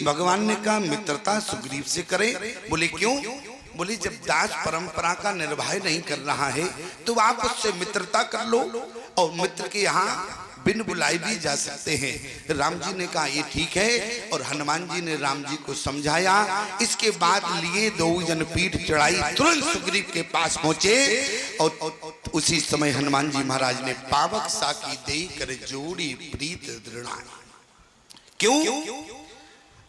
भगवान ने कहा मित्रता सुग्रीव से करें। बोले क्यों? बोले जब दास परंपरा का निर्वाह नहीं कर रहा है तो आप उससे मित्रता कर लो और मित्र के यहाँ बिन बुलाए भी जा सकते हैं। राम जी ने कहा ये ठीक है और हनुमान जी ने राम जी को समझाया। इसके बाद लिए दो जन पीठ चढ़ाई, तुरंत सुग्रीव के पास पहुंचे और उसी समय हनुमान जी महाराज ने पावक साकी दे कर जोड़ी प्रीत दृढ़ा। क्यों?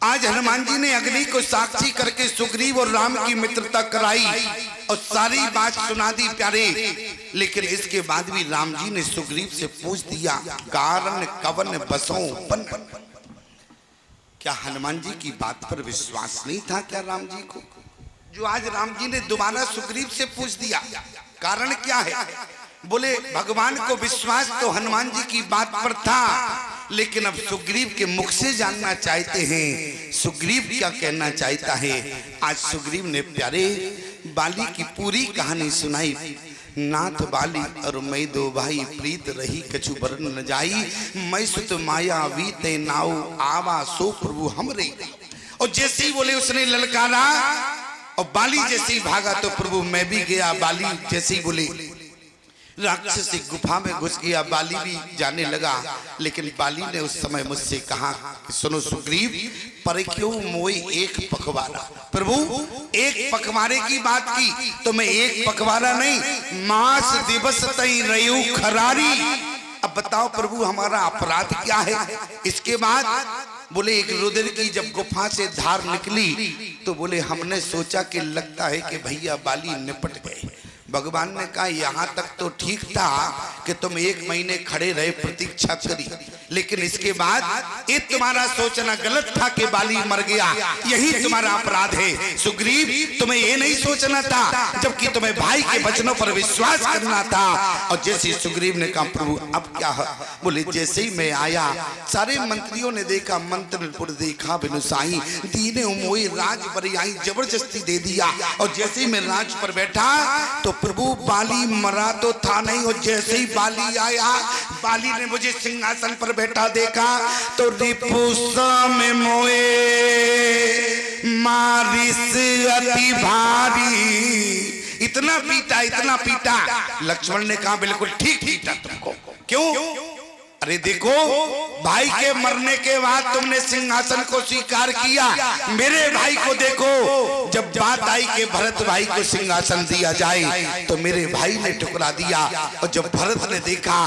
आज हनुमान जी ने अग्नि को साक्षी करके सुग्रीव और राम की मित्रता कराई और सारी बात सुना दी प्यारे। लेकिन इसके बाद भी राम जी ने सुग्रीव से पूछ दिया कारण कवन बसों बन। क्या हनुमान जी की बात पर विश्वास नहीं था क्या राम जी को? जो आज राम जी ने दोबारा सुग्रीव से पूछ दिया कारण क्या है? बोले भगवान को विश्वास तो हनुमान जी की बात पर था, लेकिन अब सुग्रीव के मुख से जानना चाहते हैं सुग्रीव क्या कहना चाहता है। आज सुग्रीव ने प्यारे बाली की पूरी कहानी सुनाई। नाथ बाली और मैं दो भाई प्रीत रही कछु बरन न जाई, मैं सुत माया वीते नाउ आवा सो प्रभु हमरे। और जैसे ही बोले उसने ललकारा और बाली जैसे ही भागा तो प्रभु मैं भी गया। बाली जैसे ही बोले राक्षसी गुफा में घुस गया, बाली भी जाने लगा। लेकिन बाली ने उस समय मुझसे कहा सुनो सुग्रीव पर क्यों मोई एक पखवाड़ा। प्रभु एक पखवाड़े की बात की तो मैं एक पखवाड़ा नहीं मास दिवस तई रयू खरारी। अब बताओ प्रभु हमारा अपराध क्या है? इसके बाद बोले एक रुधिर की जब गुफा से धार निकली तो बोले हमने सोचा कि लगता है कि भैया बाली निपट गए। भगवान ने कहा यहाँ तक तो ठीक था कि तुम 1 महीने खड़े रहे प्रतीक्षा करी, लेकिन इसके बाद ये तुम्हारा सोचना गलत था कि बाली मर गया, यही तुम्हारा अपराध है। सुग्रीव तुम्हें ये नहीं सोचना था जबकि तुम्हें भाई के वचनों पर विश्वास करना था। और जैसे सुग्रीव ने कहा प्रभु अब क्या है? बोले जैसे ही मैं आया सारे मंत्रियों ने देखा, मंत्रपुर देखा बिनुसाई दीने मोई राज पर आई जबरदस्ती दे दिया। और जैसे ही मैं राज पर बैठा तो प्रभु बाली मरा तो था नहीं, और जैसे ही बाली आया बाली ने मुझे सिंहासन पर बैठा देखा तो रिपुसा में मोए मारिस अति भारी। इतना पीटा। लक्ष्मण ने कहा बिल्कुल ठीक पीटा तुमको। क्यों? अरे देखो भाई के मरने के बाद तुमने सिंहासन को स्वीकार किया, मेरे भाई को देखो जब बात आई कि भरत भाई को सिंहासन दिया जाए तो मेरे भाई ने ठुकरा दिया। और जब भरत ने देखा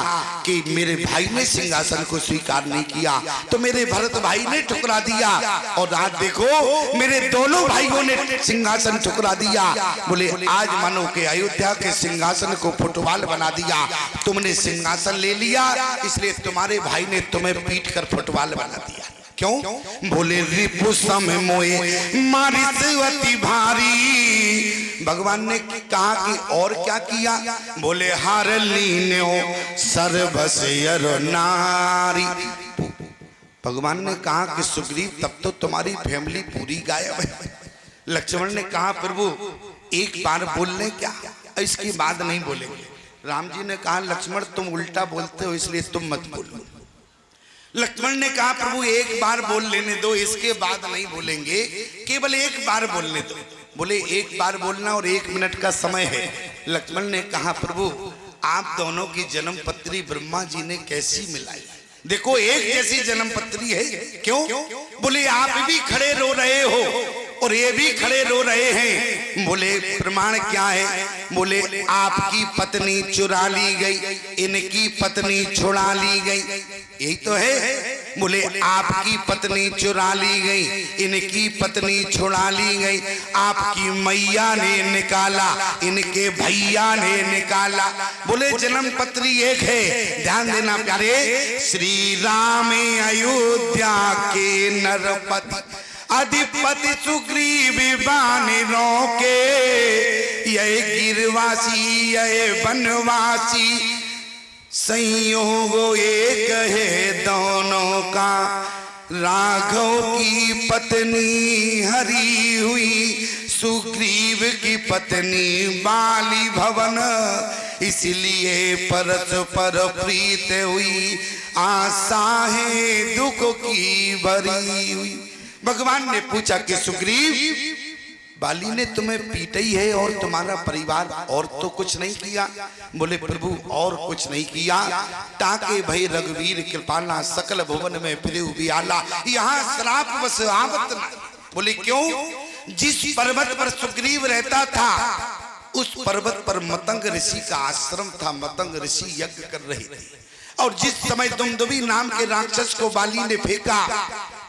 कि मेरे भाई ने सिंहासन को स्वीकार नहीं किया तो मेरे भरत भाई ने ठुकरा दिया। और आज देखो मेरे दोनों भाइयों ने सिंहासन ठुकरा दिया। बोले आज मानो के अयोध्या के सिंहासन को फुटबॉल बना दिया, तुमने सिंहासन ले लिया इसलिए तुम्हारे भाई ने तुम्हें पीट कर फुटबॉल बना दिया। क्यों? बोले रिपुसम मोए मारिस अति भारी। भगवान ने कहा कि और क्या किया? बोले हार लीन्यो सर्वसयर नारी। भगवान ने कहा कि सुग्रीव तब तो तुम्हारी फैमिली पूरी गायब है। लक्ष्मण ने कहा प्रभु एक बार बोल ले क्या? इसके बाद नहीं बोलेंगे। राम जी ने कहा लक्ष्मण तुम उल्टा बोलते हो इसलिए तुम मत बोलो। लक्ष्मण ने कहा प्रभु एक बार बोल लेने दो, इसके बाद नहीं बोलेंगे, केवल एक बार बोलने दो। बोले एक बार बोलना और 1 मिनट का समय है। लक्ष्मण ने कहा प्रभु आप दोनों की जन्म पत्री ब्रह्मा जी ने कैसी मिलाई? देखो एक जैसी जन्म पत्री है। क्यों? बोले आप भी खड़े रो रहे हो और ये भी खड़े रो रहे हैं। बोले प्रमाण क्या है? बोले आपकी पत्नी चुरा ली गई, इनकी पत्नी छुड़ा ली गई, यही तो है। बोले आपकी पत्नी चुरा ली गई, इनकी पत्नी छुड़ा ली गई, आपकी मैया ने निकाला, इनके भैया ने निकाला। बोले जन्म पत्री एक है। ध्यान देना प्यारे, श्री राम अयोध्या के नरपति अधिपति सुग्रीव बानरों के, ये गिरवासी ये वनवासी संयोग एक है दोनों का। राघव की पत्नी हरी हुई, सुग्रीव की पत्नी बाली भवन, इसलिए परस्पर प्रीत हुई, आशा है दुख की भरी हुई। भगवान ने पूछा कि सुग्रीव, बाली ने तुम्हें पीटा ही है और तुम्हारा परिवार और तो कुछ नहीं किया? बोले प्रभु और कुछ नहीं किया, ताके भई रघुवीर कृपाला सकल भुवन में फिरे बियाला, यहाँ श्राप बस आवत न। बोले क्यों? जिस पर्वत पर सुग्रीव रहता था उस पर्वत पर मतंग ऋषि का आश्रम था, मतंग ऋषि यज्ञ कर रहे थे, और जिस समय दुमदुभी नाम के राक्षस को बाली ने फेंका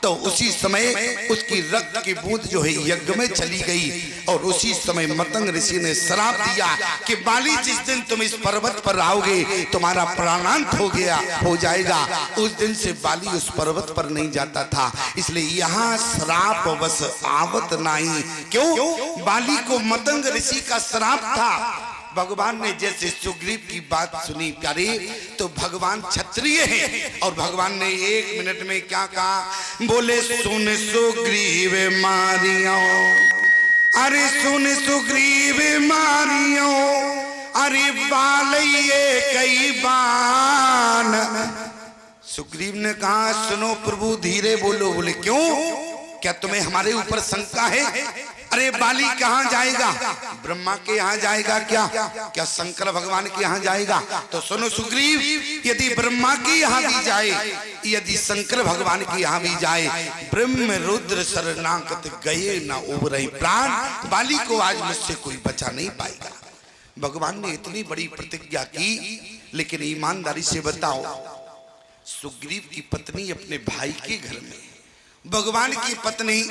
तो उसी समय उसकी रक्त की बूंद जो है यज्ञ में चली गई, और उसी समय मतंग ऋषि ने श्राप दिया कि बाली जिस दिन तुम इस पर्वत पर आओगे तुम्हारा प्राणांत हो जाएगा। उस दिन से बाली उस पर्वत पर नहीं जाता था, इसलिए यहाँ श्राप बस आवत नहीं। क्यों? बाली को मतंग ऋषि का श्राप था। भगवान ने जैसे सुग्रीव की बात सुनी प्यारे, तो भगवान क्षत्रिय हैं और भगवान ने 1 मिनट में क्या कहा? बोले सुन सुग्रीव मारियो, अरे सुन सुग्रीव मारियो, अरे बालइये कई बान। सुग्रीव ने कहा सुनो प्रभु धीरे बोलो। बोले क्यों? क्या तुम्हें हमारे ऊपर शंका है? अरे बाली कहाँ जाएगा? ब्रह्मा के यहाँ जाएगा क्या शंकर भगवान के यहाँ जाएगा? तो सुनो सुग्रीव, यदि ब्रह्मा के यहाँ भी जाए, यदि शंकर भगवान के यहाँ भी जाए, ब्रह्म रुद्र शरणागत गए ना उबरहि प्राण, बाली को आज मुझसे कोई बचा नहीं पाएगा। भगवान ने इतनी बड़ी प्रतिज्ञा की, लेकिन ईमानदारी से बताओ, सुग्रीव की पत्नी अपने भाई के घर में, भगवान की पत्नी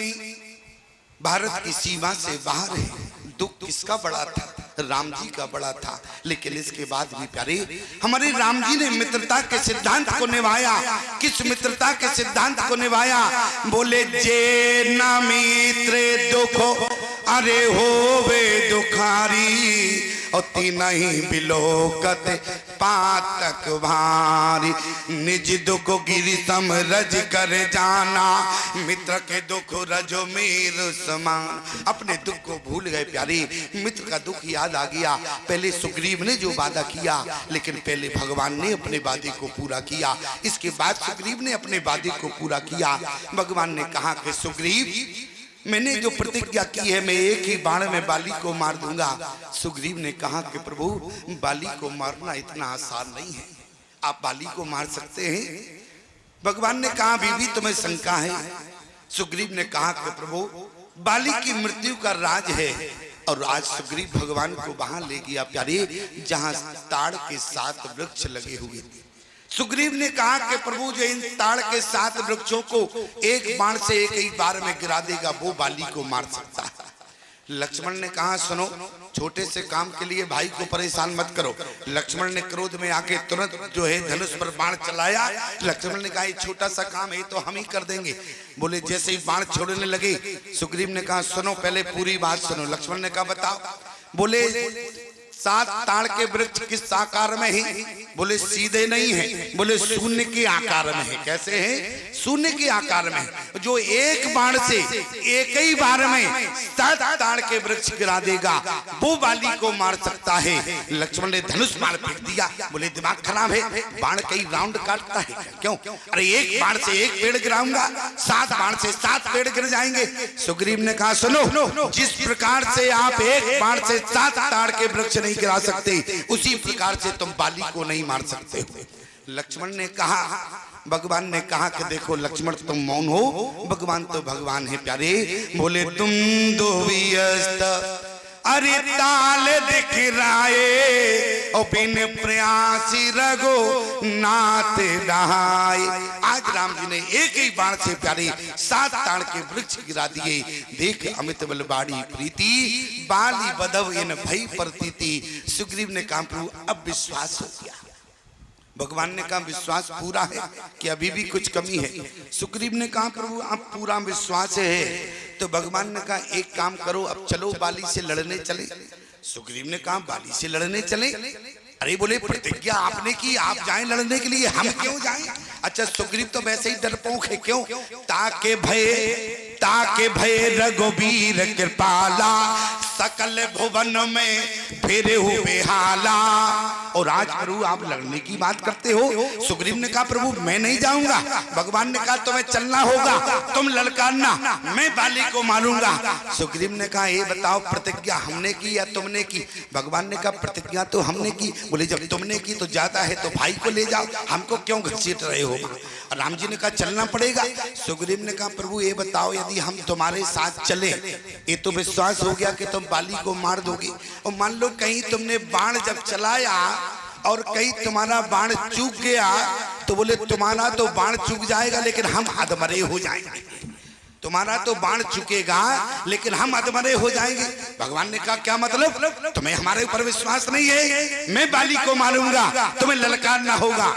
भारत की सीमा से बाहर है। दुख किसका बड़ा था? राम जी का बड़ा था। लेकिन इसके बाद भी प्यारे, हमारे राम जी ने मित्रता के सिद्धांत को निभाया। किस मित्रता के सिद्धांत को निभाया? बोले जे न मित्र दुख अरे होवे दुखारी, और तीनही बिलोकत पातक भारी, निज दुख गिरि सम रज कर जाना, मित्र के दुख रजो मीर समान। अपने दुख को भूल गए प्यारे, मित्र का दुख याद आ गया। पहले सुग्रीव ने जो वादा किया, लेकिन पहले भगवान ने अपने वादे को पूरा किया, इसके बाद सुग्रीव ने अपने वादे को पूरा किया। भगवान ने कहा कि सुग्रीव, मैंने जो प्रतिज्ञा की है मैं एक ही बाण में बाली को मार दूंगा। सुग्रीव ने कहा कि प्रभु बाली को मारना इतना आसान नहीं है, आप बाली को मार सकते हैं? भगवान ने कहा बीवी तुम्हें शंका है? सुग्रीव ने कहा कि प्रभु बाली की मृत्यु का राज है, और आज सुग्रीव भगवान को वहां ले गया प्यारे जहां ताड़ के 7 वृक्ष लगे हुए थे। सुग्रीव ने कहा कि प्रभु जो इन ताड़ के 7 वृक्षों को एक बाण से एक ही बार में गिरा देगा वो बाली को मार सकता है। लक्ष्मण ने कहा सुनो, छोटे से काम के लिए भाई को परेशान मत करो। लक्ष्मण ने क्रोध में आके तुरंत जो है धनुष पर बाण चलाया। लक्ष्मण ने कहा ये छोटा सा काम है तो हम ही कर देंगे। बोले जैसे ही बाण छोड़ने लगे, सुग्रीव ने कहा सुनो पहले पूरी बात सुनो। लक्ष्मण ने कहा बताओ। बोले 7 ताड़ के वृक्ष किस आकार में हैं? बोले सीधे नहीं है, बोले शून्य के आकार में है। कैसे है? शून्य के आकार में। जो एक बाण से एक ही बार में 7 ताड़ के वृक्ष गिरा देगा वो बाली को मार सकता है। लक्ष्मण ने धनुष बाण फेंक दिया। बोले दिमाग खराब है, बाण कई राउंड काटता है क्यों? अरे एक बाण से एक पेड़ गिराऊंगा, 7 बाण से 7 पेड़ गिर जाएंगे। सुग्रीव ने कहा सुनो, जिस प्रकार से आप एक बाण से 7 ताड़ के वृक्ष नहीं गिरा सकते, उसी प्रकार से तुम बाली को नहीं मार सकते हो। लक्ष्मण ने कहा, भगवान ने कहा कि देखो लक्ष्मण तुम मौन हो, भगवान तो भगवान है प्यारे। बोले तुम दो व्यस्त अरे ताल दिखराए, और बिन प्रयासी रघो नाथ रहाए। आज राम जी ने एक ही बाण से प्यारे 7 ताड़ के वृक्ष गिरा दिए। देख अमित बलबाड़ी प्रीति, बाली बधव इन भई प्रतीति। सुग्रीव ने कहा प्रभु अब विश्वास हो गया। भगवान ने कहा विश्वास पूरा है कि अभी भी कुछ कमी है? सुग्रीव ने कहा प्रभु अब पूरा विश्वास है। तो भगवान ने कहा एक काम करो, अब चलो बाली से लड़ने चले। सुग्रीव ने कहा बाली से लड़ने चले? अरे बोले प्रतिज्ञा आपने की, आप जाएं लड़ने के लिए, हम क्यों जाएं? अच्छा सुग्रीव तो वैसे ही डरपोक है। क्यों? ताके भय रघुवीर कृपाला, सकल भुवन में फेरे हो बेहाला। और आज प्रभु आप लड़ने की बात करते हो। सुग्रीव ने कहा प्रभु मैं नहीं जाऊंगा। भगवान ने कहा तुम्हें चलना होगा, तुम ललकारना, मैं बाली को मारूंगा। सुग्रीव ने कहा ये बताओ प्रतिज्ञा हमने की या तुमने की? भगवान ने कहा प्रतिज्ञा तो हमने की। बोले जब तुमने की तो ज्यादा है तो भाई को ले जाओ, हमको क्यों घसीट रहे हो? राम जी ने कहा चलना पड़ेगा। सुग्रीव ने कहा प्रभु ये बताओ यदि हम तुम्हारे साथ चले, ये तो विश्वास हो गया कि तुम बाली को मार दोगे, और मान लो कहीं तुमने बाण जब चलाया और कहीं तुम्हारा बाण चूक गया, तो बोले तुम्हारा तो बाण चूक जाएगा लेकिन हम अधमरे हो जाएंगे। तुम्हारा तो बाण चुकेगा लेकिन हम अधमरे हो जाएंगे। भगवान ने कहा क्या मतलब? तुम्हें हमारे ऊपर विश्वास नहीं है? मैं बाली को मारूंगा, तुम्हें ललकारना होगा।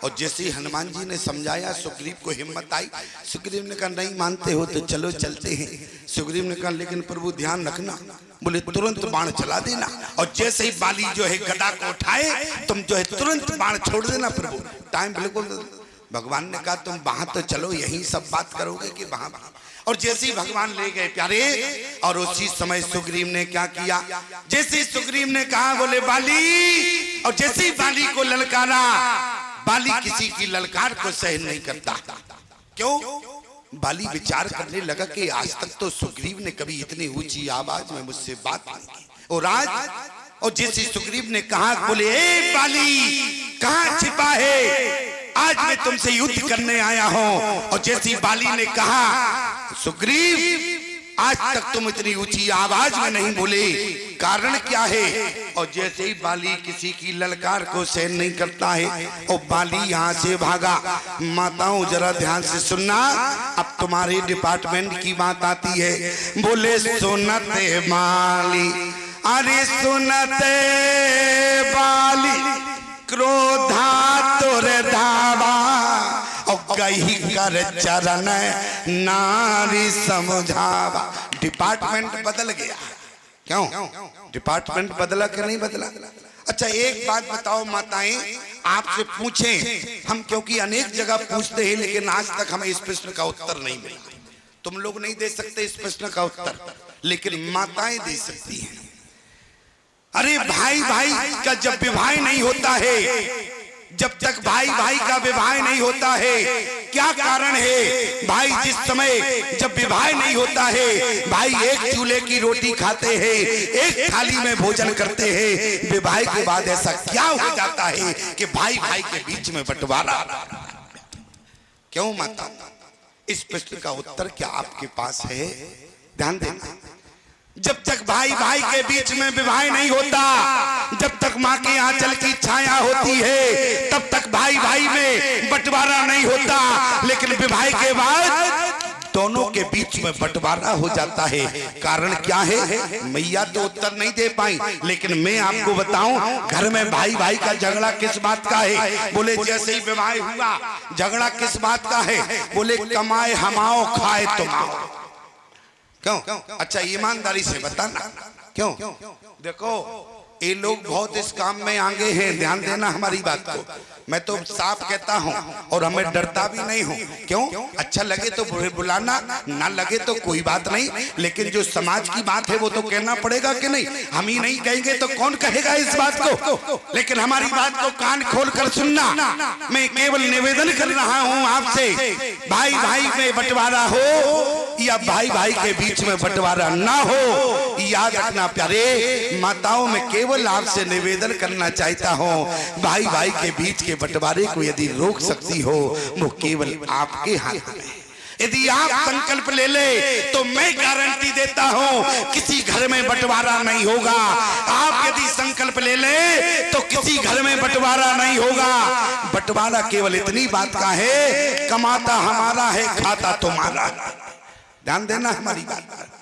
और जैसे हनुमान जी ने समझाया सुग्रीव को हिम्मत आई। सुग्रीव ने कहा नहीं मानते हो तो चलो चलते हैं। सुग्रीव ने कहा लेकिन प्रभु ध्यान रखना। बोले तुरंत बाण चला देना, और जैसे ही बाली जो है गदा को उठाए तुम जो है तुरंत बाण छोड़ देना प्रभु। टाइम बिल्कुल। भगवान ने कहा तुम वहां तो चलो, यही सब बात करोगे कि वहां? और जैसे ही भगवान ले गए प्यारे, और उसी समय सुग्रीव ने क्या किया? जैसे सुग्रीव ने कहा बोले बाली, और जैसे ही बाली को ललकारा, बाली किसी की ललकार को सहन नहीं करता। क्यों? बाली विचार करने लगा कि आज तक तो सुग्रीव ने कभी इतनी ऊंची आवाज में मुझसे बात नहीं की, और आज, और जैसे सुग्रीव ने कहा बोले ए बाली कहां छिपा है, आज मैं तुमसे युद्ध करने आया हूं। और जैसी बाली ने कहा सुग्रीव आज तक तुम इतनी ऊंची आवाज में नहीं बोले, कारण क्या है? और जैसे ही बाली किसी की ललकार को सहन नहीं करता है और बाली यहाँ से भागा। माताओं जरा ध्यान से सुनना, अब तुम्हारे डिपार्टमेंट की बात आती है। बोले सुनते बाली, अरे सुनते बाली क्रोधा तोरे धावा, और गई कर चरण नारी समझावा। डिपार्टमेंट बदल गया। क्यों? डिपार्टमेंट बदला कि नहीं बदला? अच्छा एक बात बताओ माताएं, आपसे पूछें हम, क्योंकि अनेक जगह पूछते हैं लेकिन आज तक हमें इस प्रश्न का उत्तर नहीं मिला। तुम लोग नहीं दे सकते इस प्रश्न का उत्तर, लेकिन माताएं दे सकती हैं। अरे भाई भाई का जब विवाह नहीं होता है, जब तक भाई भाई का विवाह नहीं होता है, क्या कारण है? भाई जिस समय जब विवाह नहीं होता है, भाई एक चूल्हे की रोटी खाते हैं, एक थाली में भोजन करते हैं। विवाह के बाद ऐसा क्या हो जाता है कि भाई भाई के बीच में बंटवारा? क्यों माता? इस प्रश्न का उत्तर क्या आपके पास है? ध्यान देना। जब तक भाई भाई के बीच में विवाह नहीं होता, जब तक माँ के आंचल की छाया होती है, तब तक भाई भाई में बंटवारा नहीं होता। लेकिन विवाह के बाद दोनों के बीच में बंटवारा हो जाता है। कारण क्या है? मैया तो उत्तर नहीं दे पाई, लेकिन मैं आपको बताऊं, घर में भाई भाई का झगड़ा किस बात का है? बोले जैसे ही विवाह हुआ झगड़ा किस बात का है? बोले कमाए हमाओ खाए तुमाओ। क्यों? अच्छा ईमानदारी से बताना क्यों? देखो ये लोग बहुत इस काम में आगे हैं, ध्यान देना हमारी बात को। मैं तो साफ कहता हूँ और हमें डरता भी नहीं हूँ। क्यों? अच्छा लगे तो बुलाना, ना लगे तो कोई बात नहीं, लेकिन जो समाज की बात है वो तो कहना पड़ेगा कि नहीं? हम ही नहीं कहेंगे तो कौन कहेगा इस बात को? लेकिन हमारी बात को कान खोल कर सुनना। मैं केवल निवेदन कर रहा हूँ आपसे, भाई भाई में बंटवारा हो या भाई भाई के बीच में बंटवारा ना हो, याद रखना प्यारे माताओं, में केवल आपसे निवेदन करना चाहता हूँ, भाई भाई के बीच के बंटवारे को यदि रोक सकती हो वो केवल आपके हाथ में। यदि आप संकल्प ले ले तो मैं गारंटी देता हूँ किसी घर में बंटवारा नहीं होगा। आप यदि संकल्प ले ले तो किसी घर में बंटवारा नहीं होगा। बंटवारा केवल इतनी बात का है, कमाता हमारा है, खाता तुम्हारा। ध्यान देना हमारी बात पर।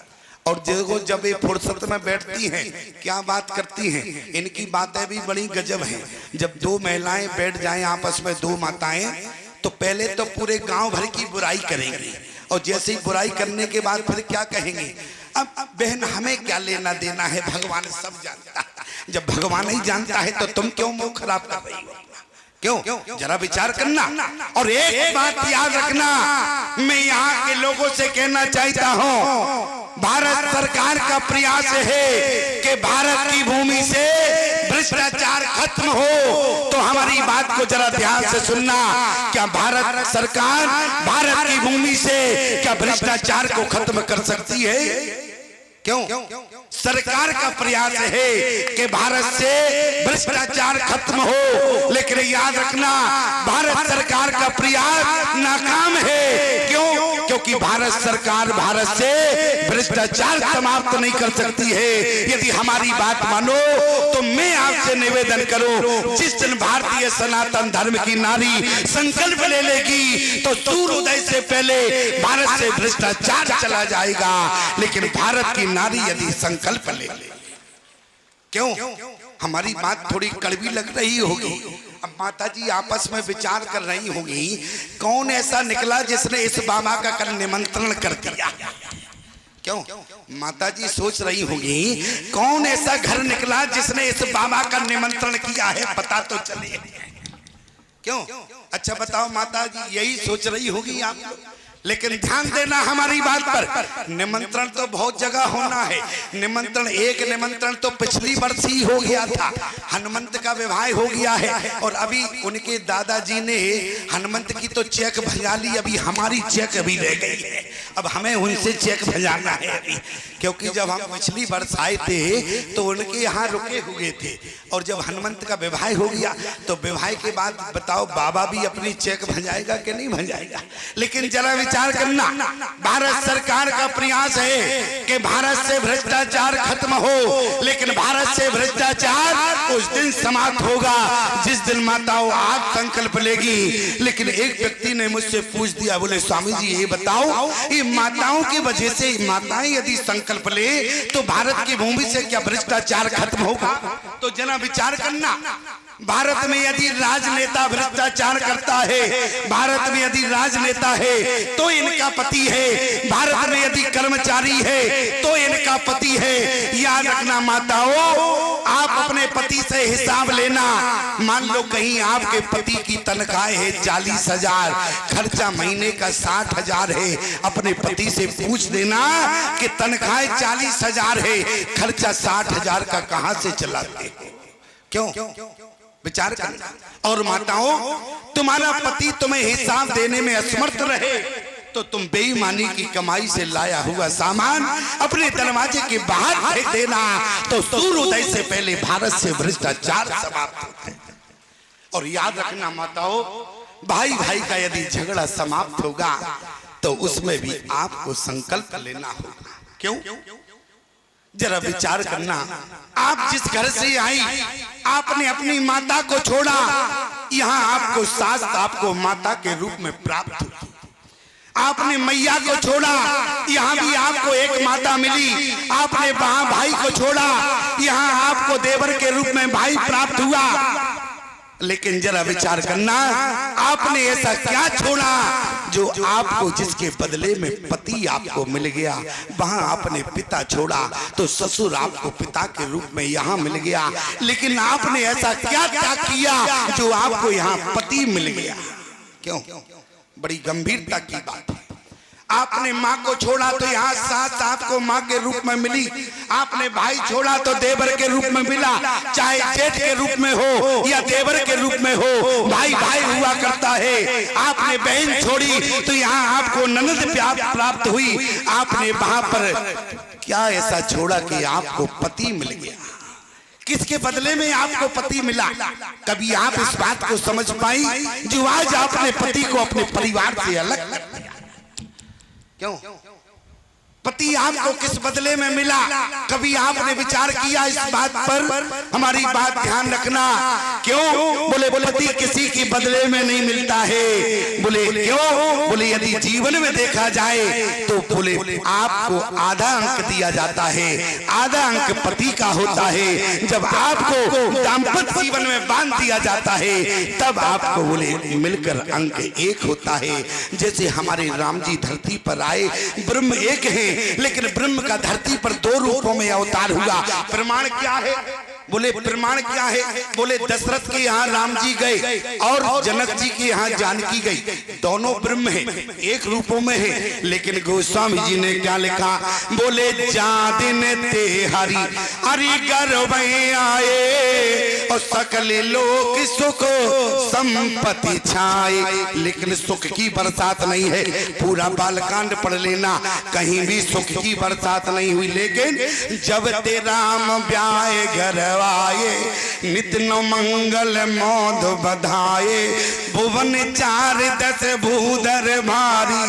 और देखो जब ये फुर्सत में बैठती हैं क्या बात करती हैं, इनकी बातें भी बड़ी गजब हैं। जब दो महिलाएं बैठ जाएं आपस में, दो माताएं, तो पहले तो पूरे गांव भर की बुराई करेंगी, और जैसे ही बुराई करने के बाद फिर क्या कहेंगे? अब बहन हमें क्या लेना देना है, भगवान सब जानता है। जब भगवान नहीं जानता है तो तुम क्यों मुंह खराब कर रही हो? क्यों? जरा विचार करना। और एक बात याद रखना, मैं यहाँ के लोगों से कहना चाहता हूँ, भारत सरकार का प्रयास है कि भारत की भूमि से भ्रष्टाचार खत्म हो। तो हमारी बात को जरा ध्यान से सुनना। क्या भारत सरकार भारत की भूमि से क्या भ्रष्टाचार को खत्म कर सकती है? क्यों? सरकार का प्रयास है कि भारत से भ्रष्टाचार खत्म हो, लेकिन याद रखना भारत सरकार का प्रयास नाकाम है। क्यों? क्योंकि भारत सरकार भारत से भ्रष्टाचार समाप्त नहीं कर सकती है। यदि हमारी बात मानो तो मैं आपसे निवेदन करूं, जिस दिन भारतीय सनातन धर्म की नारी संकल्प ले लेगी तो सूर्योदय से पहले भारत से भ्रष्टाचार चला जाएगा। लेकिन भारत की नारी यदि संकल्प ले ले, क्यों? हमारी बात थोड़ी कड़वी लग रही होगी। अब माता जी आपस में विचार कर रही होगी, कौन ऐसा निकला जिसने इस बाबा का कल निमंत्रण कर दिया? क्यों? माता जी सोच रही होगी, कौन ऐसा घर निकला जिसने इस बाबा का निमंत्रण किया है, पता तो चले। क्यों? अच्छा बताओ माता जी, यही सोच रही होगी आप। लेकिन ध्यान देना हमारी बात पर, निमंत्रण तो बहुत जगह होना है। निमंत्रण, एक निमंत्रण तो पिछली वर्ष ही हो गया था, हनुमंत का विवाह हो गया है। और अभी उनके दादाजी ने हनुमंत की तो चेक भजा ली, अभी हमारी चेक अभी रह गई है। अब हमें उनसे चेक भजाना है अभी, क्योंकि जब हम पिछली वर्ष आए थे तो उनके यहाँ रुके हुए थे, और जब हनुमंत का विवाह हो गया तो विवाह के बाद बताओ बाबा भी अपनी चेक भजाएगा कि नहीं भजाएगा? लेकिन जरा विचार करना, भारत सरकार का प्रयास है कि भारत से भ्रष्टाचार खत्म हो, लेकिन भारत से भ्रष्टाचार उस दिन समाप्त होगा जिस दिन माताओं आप संकल्प लेगी। लेकिन एक व्यक्ति ने मुझसे पूछ दिया, बोले स्वामी जी ये बताओ, ये माताओं की वजह से माताएं यदि संकल्प ले तो भारत की भूमि से क्या भ्रष्टाचार खत्म होगा? तो जना विचार करना, भारत में यदि राजनेता भ्रष्टाचार करता है, भारत में यदि राजनेता है तो इनका पति है, भारत में यदि कर्मचारी है तो इनका पति है। याद रखना माताओं, आप अपने पति से हिसाब लेना। मान लो कहीं आपके पति की तनख्वाह है 40,000, खर्चा महीने का 60,000 है, अपने पति से पूछ देना कि तनख्वाह 40,000 है, खर्चा 60,000 का कहां से चलाते? क्यों? विचार करना। और माताओं, तुम्हारा पति तुम्हें हिसाब देने में असमर्थ रहे तो तुम बेईमानी की कमाई से लाया हुआ सामान अपने दरवाजे के बाहर फेंक देना, तो सूर्योदय से पहले भारत से भ्रष्टाचार समाप्त होता है। और याद रखना माताओं, भाई भाई का यदि झगड़ा समाप्त होगा तो उसमें भी आपको संकल्प लेना होगा। क्यों? जरा विचार करना, आप जिस घर से आई आपने अपनी माता को छोड़ा, यहाँ आपको सास आपको माता के रूप में प्राप्त हुई। आपने मैया को छोड़ा, यहाँ भी आपको एक माता मिली। आपने वहां भाई को छोड़ा, यहाँ आपको देवर के रूप में भाई प्राप्त हुआ। लेकिन जरा विचार करना, आपने ऐसा क्या छोड़ा जो आपको, जिसके बदले में पति आपको मिल गया? वहां आपने पिता छोड़ा तो ससुर आपको पिता के रूप में यहाँ मिल गया। लेकिन आपने ऐसा क्या त्याग किया जो आपको यहाँ पति मिल गया? क्यों? बड़ी गंभीरता की बात है। आपने माँ को छोड़ा तो यहाँ सास आपको माँ के रूप में मिली। आपने भाई छोड़ा तो देवर के रूप में मिला, चाहे जेठ के रूप में हो या देवर के रूप में हो, भाई भाई हुआ करता है। आपने बहन छोड़ी तो यहाँ आपको ननद प्राप्त हुई। आपने वहां पर क्या ऐसा छोड़ा कि आपको पति मिल गया? किसके बदले में आपको पति मिला? कभी आप इस बात को समझ पाई जो आज आपने पति को अपने परिवार से अलग कर दिया? क्यों? पति आपको किस बदले में मिला? कभी आपने विचार किया इस बात पर? हमारी बात ध्यान रखना। क्यों? बोले पति किसी के बदले में नहीं मिलता है। बोले क्यों? बोले यदि जीवन में देखा जाए तो बोले आपको आधा अंक दिया जाता है, आधा अंक पति का होता है। जब आपको दाम्पत्य जीवन में बांध दिया जाता है तब आपको बोले मिलकर अंक 1 होता है। जैसे हमारे राम जी धरती पर आए, ब्रह्म एक है, लेकिन ब्रह्म का धरती पर 2 रूपों में अवतार हुआ। प्रमाण क्या है? बोले प्रमाण क्या है? बोले दशरथ के यहाँ राम जी गए और जनक जी के यहाँ जानकी गई, दोनों ब्रह्म है, एक रूपों में है। लेकिन गोस्वामी जी ने क्या लिखा? बोले जा दिन ते हरि हरि गर्भ आए और सकल लोक सुख संपत्ति छाए। लेकिन सुख की बरसात नहीं है, पूरा बालकांड पढ़ लेना, कहीं भी सुख की बरसात नहीं हुई। लेकिन जब ते राम ब्याए घर आए नित न मंगल मौध बधाए, भुवन चार दस भूधर भारी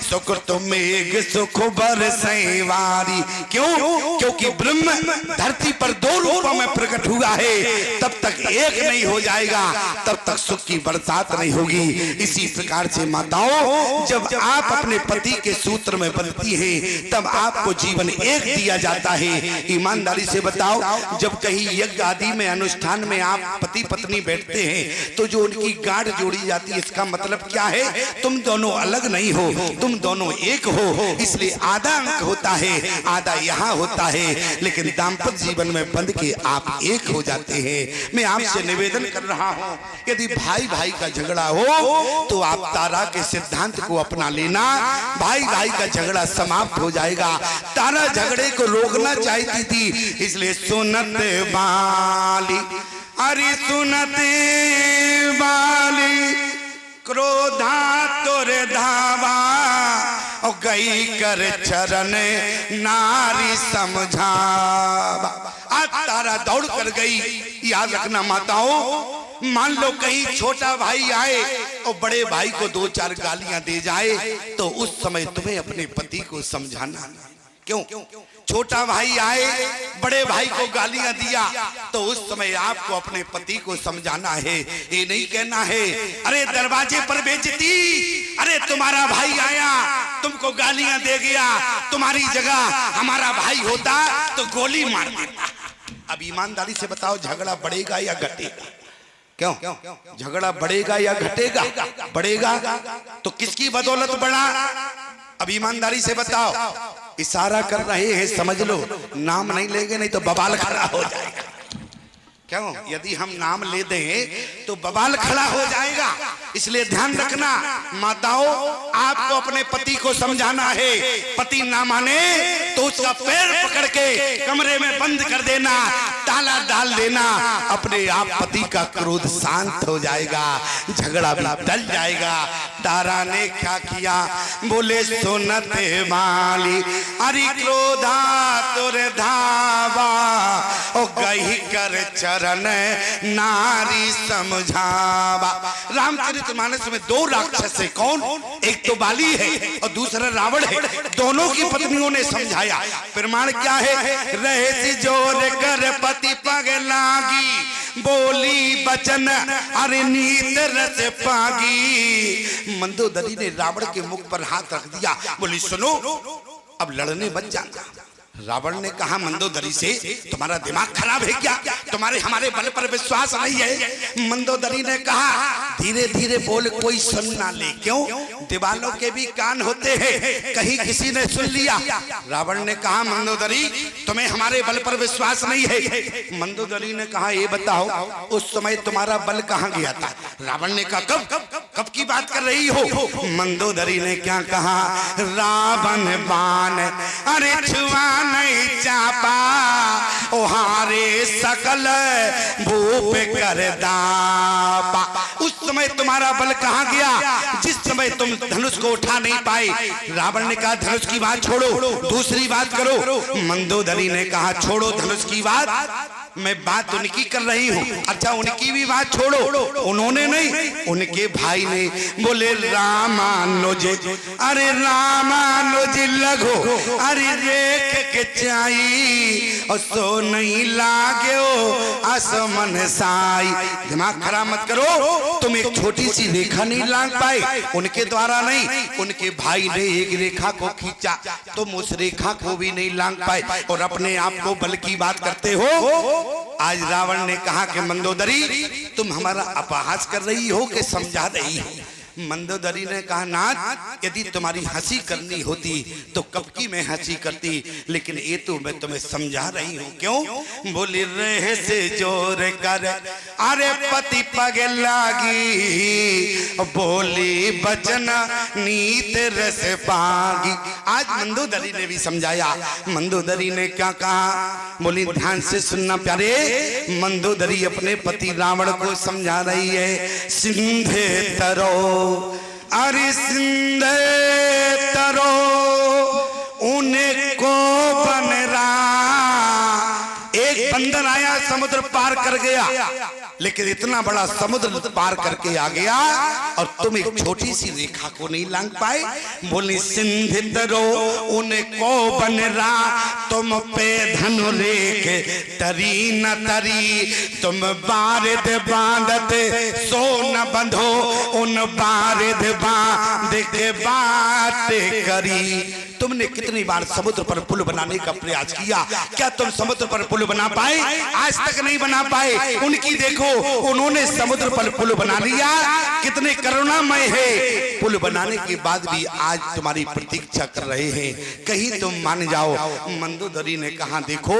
सुख तो मेघ सुख बरसे वारी। क्यों? क्योंकि ब्रह्म धरती पर दो रूपों में प्रकट हुआ है, तब तक एक नहीं हो जाएगा, तब तक सुख की बरसात नहीं होगी। इसी प्रकार से माताओं, जब आप अपने पति के सूत्र में बंधती हैं तब आपको जीवन एक दिया जाता है। ईमानदारी से बताओ, जब कहीं यज्ञ आदि में अनुष्ठान में आप पति पत्नी बैठते हैं तो जो उनकी गांठ जोड़ी जाती है, इसका मतलब क्या है? तुम दोनों अलग नहीं हो, तुम दोनों एक हो। इसलिए आधा अंक होता है, आधा यहाँ होता है, लेकिन दाम्पत्य जीवन में बंध के आप एक हो जाते हैं। मैं आपसे निवेदन कर रहा हूँ, यदि भाई भाई का झगड़ा हो तो आप तारा के सिद्धांत को अपना लेना, भाई भाई का झगड़ा समाप्त हो जाएगा। तारा झगड़े को रोकना चाहती थी, इसलिए सुनत बाली अरे सुनत बाली क्रोधा तुर धावा और गई कर चरण नारी समझावा। आज तारा दौड़ कर गई। याद रखना माताओं, मान लो कहीं छोटा भाई आए और बड़े भाई को दो चार गालियां दे जाए तो उस समय तुम्हें अपने पति को समझाना। क्यों? छोटा भाई आए, बड़े भाई को गालियां दिया तो उस समय आपको अपने पति को समझाना है। ये नहीं कहना है अरे दरवाजे पर बेइज्जती, अरे तुम्हारा भाई आया तुमको गालियां दे गया, तुम्हारी जगह हमारा भाई होता तो गोली मार देता। अब ईमानदारी से बताओ, झगड़ा बढ़ेगा या घटेगा? क्यों? झगड़ा बढ़ेगा या घटेगा? बढ़ेगा। तो किसकी बदौलत बढ़ा? अब ईमानदारी से बताओ। इशारा कर रहे हैं, समझ लो, नाम नहीं लेंगे नहीं तो बवाल खड़ा हो जाएगा। क्यों? यदि हम नाम ले दें तो बवाल खड़ा हो जाएगा। इसलिए ध्यान रखना माताओं, आपको अपने पति को समझाना है। पति ना माने तो उसका पैर पकड़ के कमरे में बंद कर देना, ताला डाल देना, अपने आप पति का क्रोध शांत हो जाएगा, झगड़ा भी टल जाएगा। तारा ने क्या किया? बोले सुनते वाली अरे क्रोधा तुर धावा और गई कर चरण नारी समझावा। रामचरितमानस में दो राक्षस है। कौन? एक तो बाली है और दूसरा रावण है। दोनों की पत्नियों ने समझाया। प्रमाण क्या है? रहे जोर कर पति पग लागी, बोली बचन अरे नीत रस पागी। मंदोदरी ने रावण के मुख पर हाथ रख दिया, बोली सुनो अब लड़ने बच जाना। रावण ने कहा मंदोदरी से, तुम्हारा दिमाग खराब है क्या? तुम्हारे हमारे बल पर विश्वास नहीं है? मंदोदरी ने कहा धीरे धीरे बोल, कोई सुन ना ले। क्यों? दीवालों के भी कान होते हैं, कहीं किसी ने सुन लिया। रावण ने कहा मंदोदरी तुम्हें हमारे बल पर विश्वास नहीं है। मंदोदरी ने कहा ये बताओ उस समय तुम्हारा बल कहाँ गया था? रावण ने कहा कब कब कब कब की बात कर रही हो? मंदोदरी ने क्या कहा? रावण बाण अरे छुआ नहीं चापा, ओहारे सकल भूप कर दापा। उस समय तुम्हारा बल कहाँ गया जिस समय तुम धनुष को उठा नहीं पाए? रावण ने कहा धनुष की बात छोड़ो, दूसरी बात करो। मंदोदरी ने कहा छोड़ो धनुष की बात, मैं बात उनकी कर रही हूँ। अच्छा उनकी भी बात छोड़ो, उन्होंने नहीं, उनके भाई ने। बोले रामानुज अरे रामानुज लगो अरे रेख के चाई और सो नहीं लागो आसमन साई। दिमाग खराब मत करो, तुम एक छोटी सी रेखा नहीं लांग पाए, उनके द्वारा नहीं, उनके भाई ने एक रेखा को खींचा, तुम उस रेखा को भी नहीं लांग पाए और अपने आप को बल की बात करते हो। आज रावण ने कहा कि मंदोदरी तुम हमारा अपहास कर रही हो कि समझा रही हो? मंदोदरी ने कहा नाथ, यदि तुम्हारी हंसी करनी होती तो कब की मैं हंसी करती, लेकिन ये तो मैं तुम्हें समझा रही हूँ। क्यों? बोली रहे से जोर कर अरे पति पग लागी, बोली बचन नीत रस पागी। आज मंदोदरी ने भी समझाया। मंदोदरी ने क्या कहा? बोली ध्यान से सुनना प्यारे। मंदोदरी अपने पति रावण को समझा रही है। सिंधे तरो अरे सिंधे तरो उनको बन रहा। एक बंदर आया समुद्र पार कर गया, लेकिन इतना बड़ा समुद्र पार करके आ गया और तुम एक छोटी सी रेखा को नहीं लांग पाए। बोली सिंधु तरो उनको बन रहा, तुम पे धनु रेख तरी न तरी, तुम बारिद बांधत सो न बंधो, उन बारिद बांध के बात करी। तुमने कितनी बार समुद्र पर पुल बनाने का प्रयास किया, क्या तुम समुद्र पर पुल बना पाए? आज तक नहीं बना पाए। उनकी देखो, उन्होंने समुद्र पर पुल बना लिया, कितने करुणामय है। पुल बनाने के बाद भी आज तुम्हारी प्रतीक्षा कर रहे हैं, कहीं तुम मान जाओ। मंदोदरी ने कहा देखो,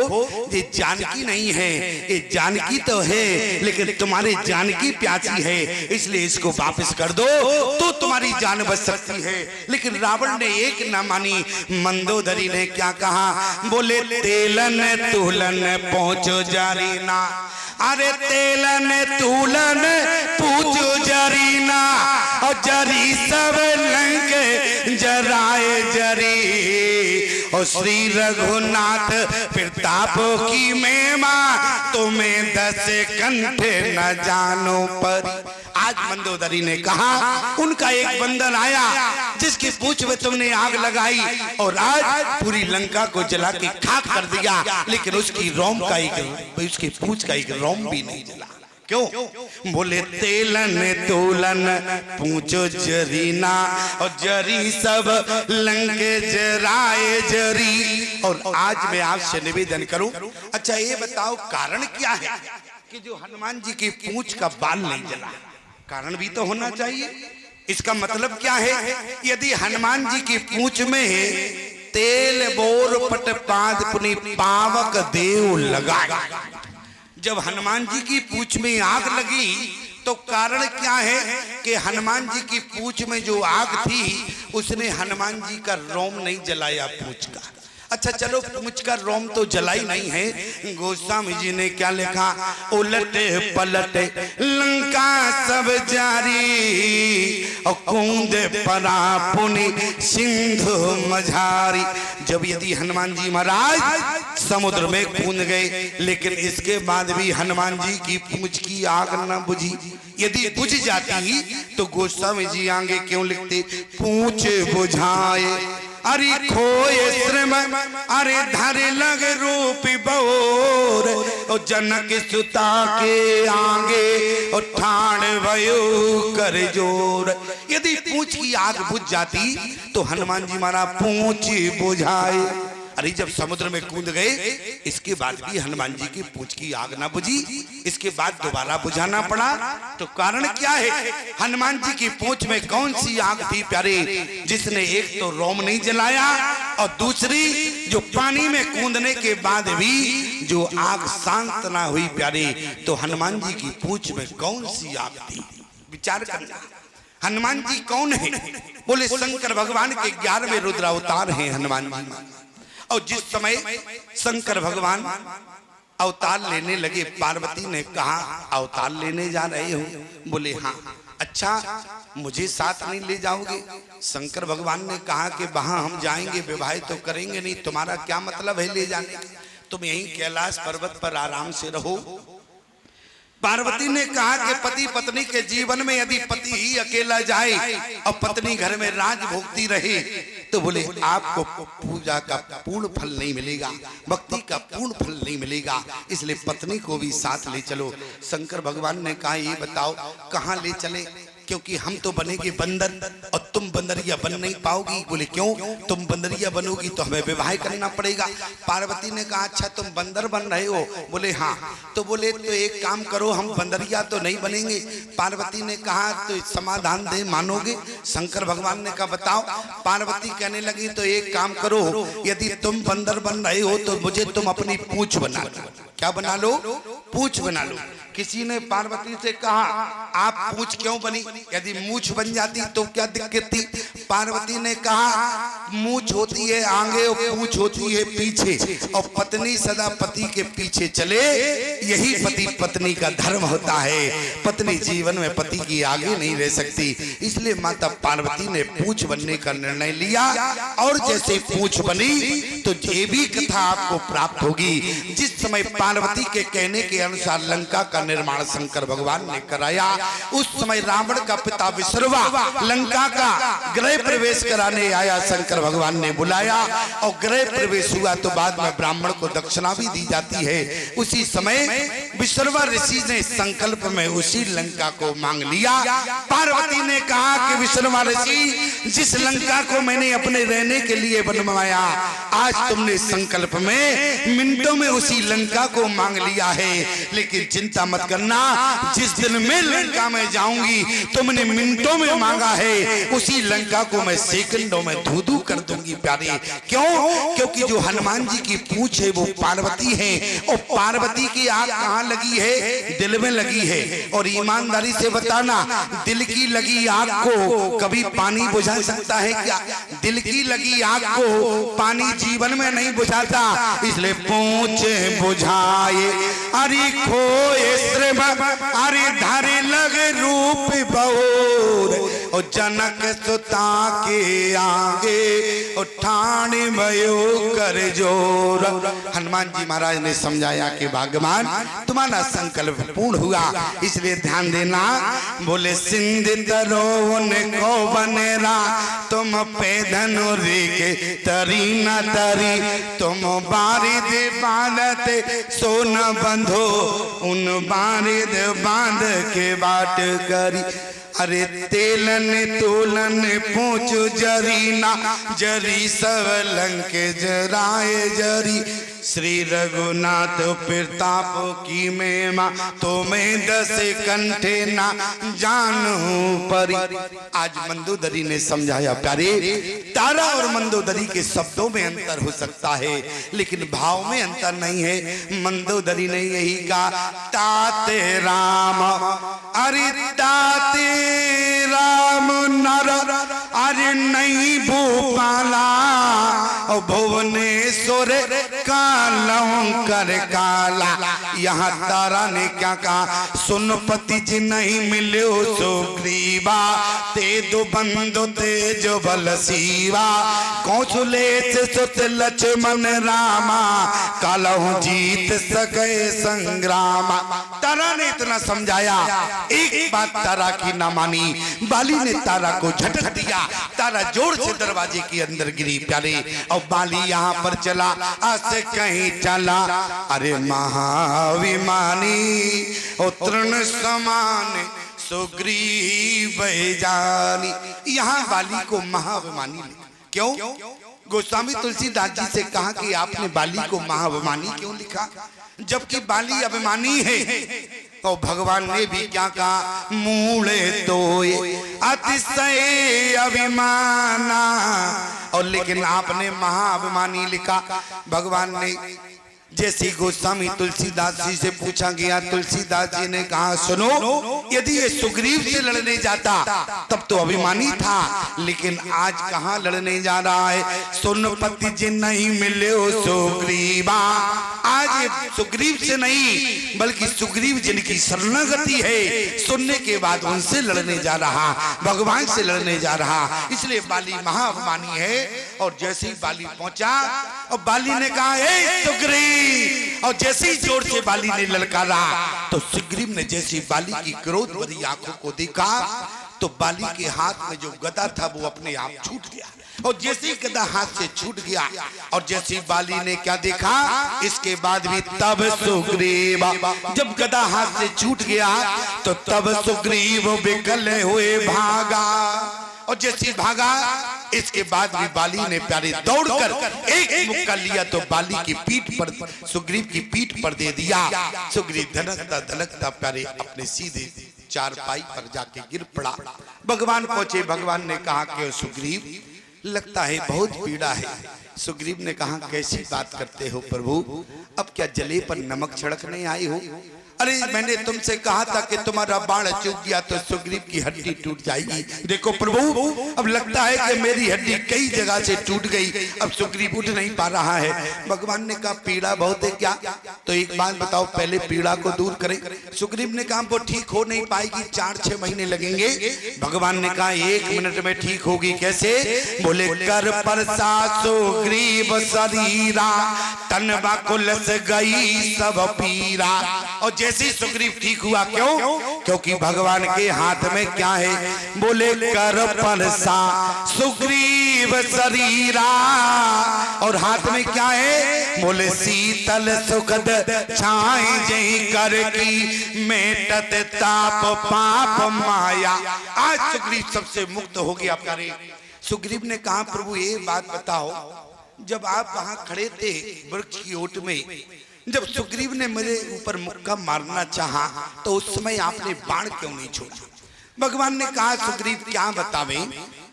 ये जानकी नहीं है, ये जानकी तो है, लेकिन तुम्हारी जानकी प्यासी है, इसलिए इसको वापस कर दो तो तुम्हारी जान बच सकती है। लेकिन रावण ने एक ना मानी। मंदोदरी ने क्या कहा? बोले तेलन तुलन पहुंचो जारी ना, अरे तेलन तुलन पूछो जरीना, और जरी सब लंक जराए जरी, और श्री रघुनाथ प्रताप की महिमा, तुम्हें 10 कंठ न जानो पर। आज मंदोदरी ने कहा उनका एक बंदर आया जिसकी पूंछ में तुमने आग लगाई और आज पूरी लंका को जला के खाक कर दिया, लेकिन उसकी रोम का एक, उसकी पूंछ का एक रोम भी नहीं जला। क्यों? बोले तेलन तोलन पूछो जरीना, और जरी सब लंके जराए जरी। और आज मैं आपसे निवेदन करूं, अच्छा ये बताओ कारण क्या है कि जो हनुमान जी की पूंछ का बाल नहीं जला? कारण भी तो होना चाहिए। इसका मतलब क्या है? यदि हनुमान जी की पूंछ में तेल बोर पट पाद पुनि पावक देव लगाए, जब हनुमान जी की पूंछ में आग लगी तो कारण क्या है कि हनुमान जी की पूंछ में जो आग थी उसने हनुमान जी का रोम नहीं जलाया पूंछ का। अच्छा चलो, पूंछ का रोम तो जलाई नहीं है। गोस्वामी जी ने क्या लिखा? उलटे पलटे लंका सब जारी, और कूद परा पुनि सिंधु मझारी। जब यदि हनुमान जी महाराज समुद्र में कूद गए, लेकिन इसके बाद भी हनुमान जी की पूंछ की आग न बुझी। यदि बुझ जाती तो गोस्वामी जी आगे क्यों लिखते? पूंछ बुझाए अरे खोए श्रम, अरे धरे लग रूप बोर, और जनक सुता के आगे और ठाण भयो कर जोर। यदि पूंछ की आग बुझ जाती तो हनुमान जी महाराज पूंछ बुझाए। अरे जब समुद्र में कूद गए, इसके बाद भी हनुमान जी की पूंछ की आग ना बुझी, इसके बाद दोबारा बुझाना पड़ा। तो कारण क्या है? हनुमान जी की पूंछ में कौन सी आग थी प्यारे, जिसने एक तो रोम नहीं जलाया, और दूसरी जो पानी में कूदने के बाद भी जो आग शांत ना हुई प्यारे, तो हनुमान जी की पूंछ में कौन सी आग थी? विचार करना। हनुमान जी कौन है? बोले शंकर भगवान के 11वें रुद्रावतार हैं हनुमान जी। और जिस समय शंकर भगवान अवतार लेने लगे, पार्वती ने कहा अवतार लेने जा रहे हो? बोले हाँ। अच्छा मुझे साथ नहीं ले जाओगे? शंकर भगवान ने कहा कि वहां हम जाएंगे, विवाह तो करेंगे नहीं, तुम्हारा क्या मतलब है ले जाने? तुम यहीं कैलाश पर्वत पर आराम से रहो। पार्वती ने कहा कि पति पत्नी के जीवन में यदि पति ही अकेला जाए और पत्नी घर में राज भोगती रहे, तो बोले आपको पूजा का पूर्ण फल नहीं मिलेगा, भक्ति का पूर्ण फल नहीं मिलेगा, इसलिए पत्नी को भी साथ ले चलो। शंकर भगवान ने कहा ये बताओ कहाँ ले चले? क्योंकि हम तो बनेंगे बंदर और तुम बंदरिया बन नहीं पाओगी। बोले क्यों? तुम बंदरिया बनोगी तो हमें विवाह करना पड़ेगा। पार्वती ने कहा अच्छा तुम बंदर बन रहे हो? बोले हाँ। तो बोले तो एक काम करो, हम बंदरिया तो नहीं बनेंगे। पार्वती ने कहा तो समाधान दे, मानोगे? शंकर भगवान ने कहा बताओ। पार्वती कहने लगी तो एक काम करो, यदि तुम बंदर बन रहे हो तो मुझे तुम अपनी पूंछ बना लो। क्या बना लो? पूंछ बना लो। किसी ने पार्वती से कहा आप पूंछ क्यों बनी? यदि मूछ बन जाती तो क्या दिक्कत थी? पार्वती ने कहा मूछ होती है आगे और पूंछ होती है पीछे, और पत्नी सदा पति के पीछे चले, यही पति पत्नी का धर्म होता है। पत्नी जीवन में पति की आगे नहीं रह सकती, इसलिए माता पार्वती ने पूंछ बनने का निर्णय लिया। और जैसे पूंछ बनी तो ये भी कथा आपको प्राप्त होगी। जिस समय पार्वती के कहने के अनुसार लंका का निर्माण शंकर भगवान ने कराया, उस समय रावण का पिता विश्रवा लंका का गृह प्रवेश कराने आया। शंकर भगवान ने बुलाया और गृह प्रवेश हुआ तो बाद में ब्राह्मण को दक्षिणा भी दी जाती है। उसी समय विश्रवा ऋषि ने संकल्प में उसी लंका को मांग लिया। पार्वती ने कहा कि विश्रवा ऋषि, जिस लंका को मैंने अपने रहने के लिए बनवाया, आज तुमने संकल्प में मिनटों में उसी लंका को मांग लिया है। लेकिन चिंता मत करना, जिस दिन मैं लंका में जाऊंगी तुमने मिनटों में मांगा है, उसी लंका को मैं सेकंडों में धू-धू कर दूंगी प्यारे। क्यों? क्योंकि जो हनुमान जी की पूंछ है वो पार्वती है, और पार्वती की आग कहाँ लगी है? दिल में लगी है। और ईमानदारी से बताना, दिल की लगी आग को कभी पानी बुझा सकता है क्या? दिल की लगी आग को पानी जीवन में नहीं बुझाता। इसलिए पूंछ बुझाए अरे खोए श्रम, अरे धारे लगे रूप बहोर, और जनक सुता के आगे उठाने भयो कर जोर। हनुमान जी महाराज ने समझाया कि भगवान तुम्हारा संकल्प पूर्ण हुआ, इसलिए ध्यान देना। बोले सिंध तरोन को बनेरा, तुम पे धनुरी के तरी न तरी, तुम बारिद बांधते सोन बंधो, उन बारिद बांध के बाट करी। अरे तेलन तोलन पूछ जरीना, जरी सब लंक जराए जरी। श्री रघुनाथ प्रताप की महिमा, तुम्हें दस कंठे ना जानू परी। आज मंदोदरी ने समझाया प्यारे, तारा और मंदोदरी के शब्दों में अंतर हो सकता है लेकिन भाव में अंतर नहीं है। मंदोदरी ने यही कहा ताते राम, अरे ताते राम नर, अरे नहीं भूपाला, और भुवनेश्वर कालंकर काला। यहाँ तारा ने क्या कहा? सुन पति जी नहीं मिलो सुग्रीवा, ते दो बंधु तेज बल सीवा, कौशले सुत लक्ष्मण रामा, कालहु जीत सके संग्रामा। तारा ने इतना समझाया, एक बात तारा की ना मानी। बाली ने तारा को झटक दिया, तारा जोर से दरवाजे के अंदर गिरी प्यारे, और बाली यहाँ पर चला आसे कहीं चला। अरे महाविमानी तृण समान सुग्रीव जानी, यहाँ बाली को महाविमानी लिखा। क्यों? गोस्वामी तुलसीदास जी से कहा कि आपने बाली को महाअभिमानी क्यों लिखा? जबकि बाली अभिमानी है। तो भगवान ने भी क्या कहा? मूले तो अतिशय अभिमाना, और लेकिन आपने महाअभिमानी लिखा। भगवान ने जैसे गोस्वामी तुलसीदास जी से पूछा गया, तुलसीदास जी ने कहा सुनो, यदि ये सुग्रीव से लड़ने जाता तब तो अभिमानी था, लेकिन आज कहाँ लड़ने जा रहा है? सुन पति जी नहीं मिले सुग्रीवा। आज ये सुग्रीव से नहीं बल्कि सुग्रीव जिनकी शरणागति है, सुनने के बाद उनसे लड़ने जा रहा, भगवान से लड़ने जा रहा। इसलिए बाली महाअभिमानी है। और जैसे ही बाली पहुंचा और बाली ने कहा हे सुग्रीव, और जैसे ही जोर से बाली ने ललकारा तो सुग्रीव ने जैसे बाली की क्रोध भरी आंखों को देखा तो बाली के हाथ में जो गदा था वो अपने आप छूट गया और जैसे गदा हाथ से छूट गया और जैसे बाली ने क्या देखा, इसके बाद भी तब सुग्रीव, जब गदा हाथ से छूट गया तो तब सुग्रीव विकल हुए भागा। और जैसे भागा इसके बाद भी बाली ने प्यारे दौड़कर एक मुक्का लिया तो बाली की पीठ पर, सुग्रीव की पीठ पर दे दिया। सुग्रीव धनकता धलकता प्यारे अपने सीधे चारपाई पर जाके गिर पड़ा। भगवान पहुंचे, भगवान ने कहा कि सुग्रीव लगता है बहुत पीड़ा है। सुग्रीव ने कहा कैसी बात करते हो प्रभु, अब क्या जले पर नमक छिड़कने आए हो? अरे मैंने तुमसे कहा था कि तुम्हारा बाण चूक गया तो सुग्रीव की हड्डी टूट जाएगी। देखो प्रभु अब लगता है कि मेरी हड्डी कई जगह से टूट गई, अब सुग्रीव उठ नहीं पा रहा है। भगवान ने कहा पीड़ा बहुत है क्या? तो एक बात बताओ, पहले पीड़ा को दूर करें। सुग्रीव ने कहा वो ठीक हो नहीं पाएगी, 4-6 महीने लगेंगे। भगवान ने कहा 1 मिनट में ठीक होगी। कैसे? बोले कर परसा सुग्रीव शरीरा, तन बाकुलस गई सब पीरा। और जैसे सुग्रीव ठीक हुआ, क्यों? क्योंकि भगवान के हाथ में क्या है? बोले कर परसा सुग्रीव शरीरा, और हाथ में क्या है? बोले शीतल सुखद छाई जई कर की, मेटत ताप पाप माया। आज सुग्रीव सबसे मुक्त हो गया प्यारे। सुग्रीव ने कहा प्रभु ये बात बताओ, जब आप वहां खड़े थे वृक्ष की ओट में, जब सुग्रीव ने मेरे ऊपर मुक्का मारना चाहा तो उस समय आपने बाण क्यों नहीं छोड़ा? भगवान ने कहा सुग्रीव क्या बतावे,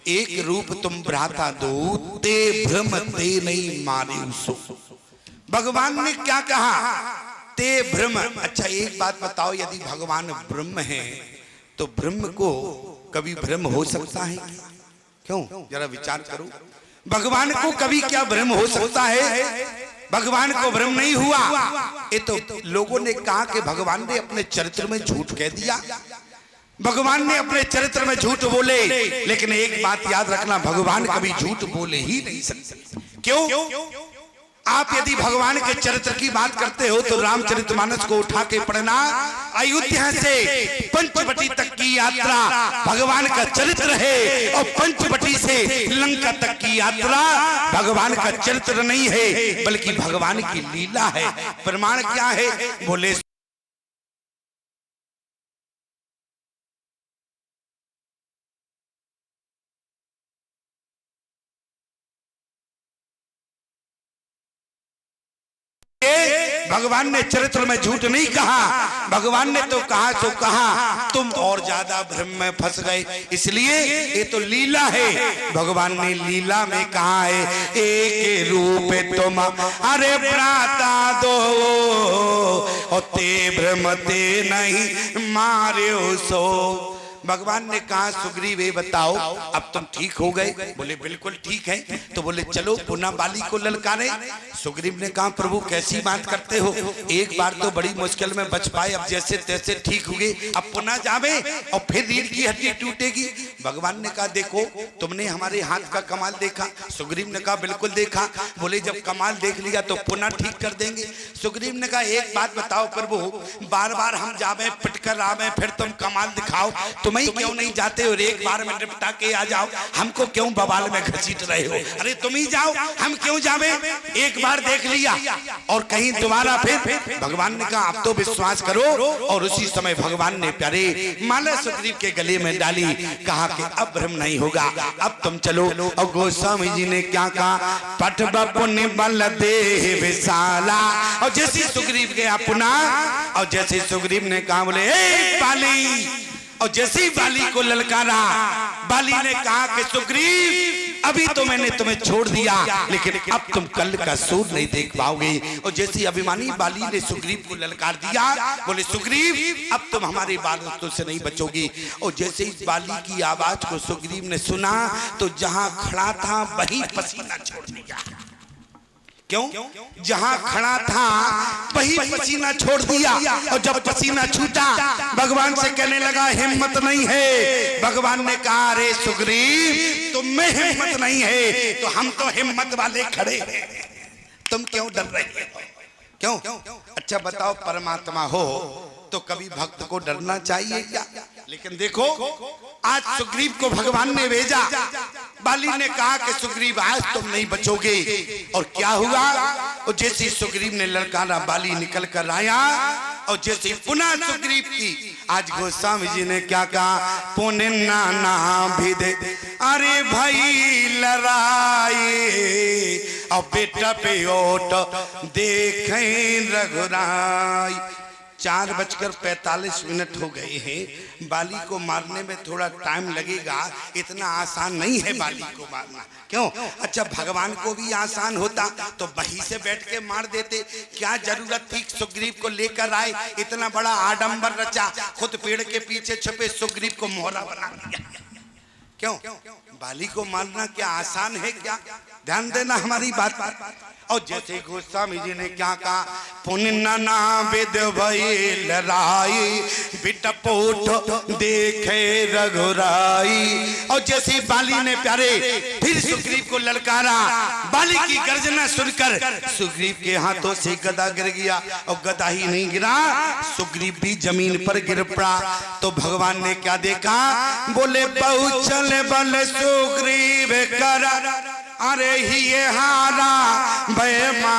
एक रूप तुम भ्राता दो, ते भ्रम ते नहीं मारे सो। भगवान ने क्या कहा? ते भ्रम। अच्छा एक बात बताओ, यदि भगवान ब्रह्म है तो ब्रह्म को कभी भ्रम हो सकता है? क्यों? जरा विचार करो, भगवान को कभी क्या भ्रम हो सकता है? भगवान को भ्रम नहीं हुआ। ये तो लोगों ने कहा कि भगवान ने अपने चरित्र में झूठ कह दिया, भगवान ने अपने चरित्र में झूठ बोले। लेकिन एक बात याद रखना, भगवान कभी झूठ बोले ही नहीं सकते। क्यों? आप यदि भगवान के चरित्र की बात करते हो तो रामचरितमानस को उठा के पढ़ना। अयोध्या से पंचवटी तक की यात्रा भगवान का चरित्र है, और पंचवटी से लंका तक की यात्रा भगवान का चरित्र नहीं है बल्कि भगवान की लीला है। प्रमाण क्या है? बोले भगवान ने चरित्र में झूठ नहीं कहा। भगवान ने तो कहा सो कहा, तुम और ज्यादा भ्रम में फंस गए, इसलिए ये तो लीला है। भगवान ने लीला में कहा है एक रूप तुम अरे भ्राता दो, और ते भ्रम ते नहीं मारे सो। भगवान ने कहा सुग्रीव ये बताओ अब तुम ठीक हो गए? बोले बिल्कुल ठीक है। तो बोले चलो पुनः बाली को ललकारे। सुग्रीव ने कहा प्रभु कैसी बात करते हो, एक बार तो बड़ी मुश्किल में बच पाए, अब जैसे तैसे ठीक हुए, अब पुनः जावे और फिर रीढ़ की हड्डी टूटेगी। भगवान ने कहा देखो तुमने हमारे हाथ का कमाल देखा? सुग्रीव ने कहा बिल्कुल देखा। बोले जब कमाल देख लिया तो पुनः ठीक कर देंगे। सुग्रीव ने कहा एक बात बताओ प्रभु, बार बार हम जावे पिटकर आवे, फिर तुम कमाल दिखाओ, तुम्हें क्यों नहीं जाते और एक बार में निपटा के आ जाओ? हमको क्यों बवाल में घसीट रहे हो? अरे तुम ही जाओ, हम क्यों जावे? एक बार देख लिया और कहीं दोबारा फिर। भगवान ने कहा अब तो विश्वास करो। और उसी समय भगवान ने प्यारे माला सुग्रीव के गले में डाली, कहा कि अब भ्रम नहीं होगा, अब तुम चलो। और गोस्वामी जी ने क्या कहा? पठ पुण्य बल दे विशाला। और जैसे सुग्रीव गया पुनः, और जैसे सुग्रीव ने कहा बोले बाली, और जैसे ही बाली को ललकारा, बाली ने कहा कि सुग्रीव अभी तो मैंने तुम्हें छोड़ दिया, लेकिन अब तुम कल का सूर नहीं देख पाओगे। और जैसे अभिमानी बाली ने सुग्रीव को ललकार दिया, बोले सुग्रीव अब तुम हमारे बालों से नहीं बचोगे। और जैसे इस बाली की आवाज को सुग्रीव ने सुना तो जहां खड़ा था वहीं पसीना छोड़ दिया। क्यों? जहां खड़ा था वही पसीना छोड़ दिया। और जब पसीना छूटा भगवान से कहने लगा हिम्मत नहीं है। भगवान ने कहा अरे सुग्रीव तुम में हिम्मत नहीं है तो हम तो हिम्मत वाले खड़े हैं, तुम क्यों डर रहे हो? क्यों? अच्छा बताओ परमात्मा हो तो कभी भक्त को डरना चाहिए क्या? लेकिन देखो आज सुग्रीव को भगवान ने भेजा, बाली ने कहा कि सुग्रीव आज तुम नहीं बचोगे। और क्या हुआ, और जैसे सुग्रीव ने ललकारा बाली निकल कर आया, और जैसे पुनः सुग्रीव की आज गोस्वामी जी ने क्या कहा, पुण्य नाना भी दे अरे भाई लड़ाई, और बेटा पे ओट देखें रघुराई। 4:45 हो गए हैं। बाली को मारने में थोड़ा टाइम लगेगा, इतना आसान नहीं है बाली को मारना। क्यों? अच्छा, भगवान को भी आसान होता तो वहीं से बैठ के मार देते। क्या जरूरत थी सुग्रीव को लेकर आए, इतना बड़ा आडंबर रचा, खुद पेड़ के पीछे छुपे सुग्रीव को मोहरा बना दिया। क्यों? बाली को मारना क्या आसान है क्या? ध्यान देना हमारी बात पर। और जैसे गोस्वामी जी ने क्या कहा, पुण्य नाना विद भई लड़ाई, बिटपोट देखे रघुराई। और जैसे बाली ने प्यारे फिर सुग्रीव को ललकारा, बाली की गर्जना सुनकर सुग्रीव के हाथों से गदा गिर गया। और गदा ही नहीं गिरा, सुग्रीव भी जमीन पर गिर पड़ा। तो भगवान ने क्या देखा, बोले बहुचल बल सुग्रीव कर, अरे ही हारा बेमा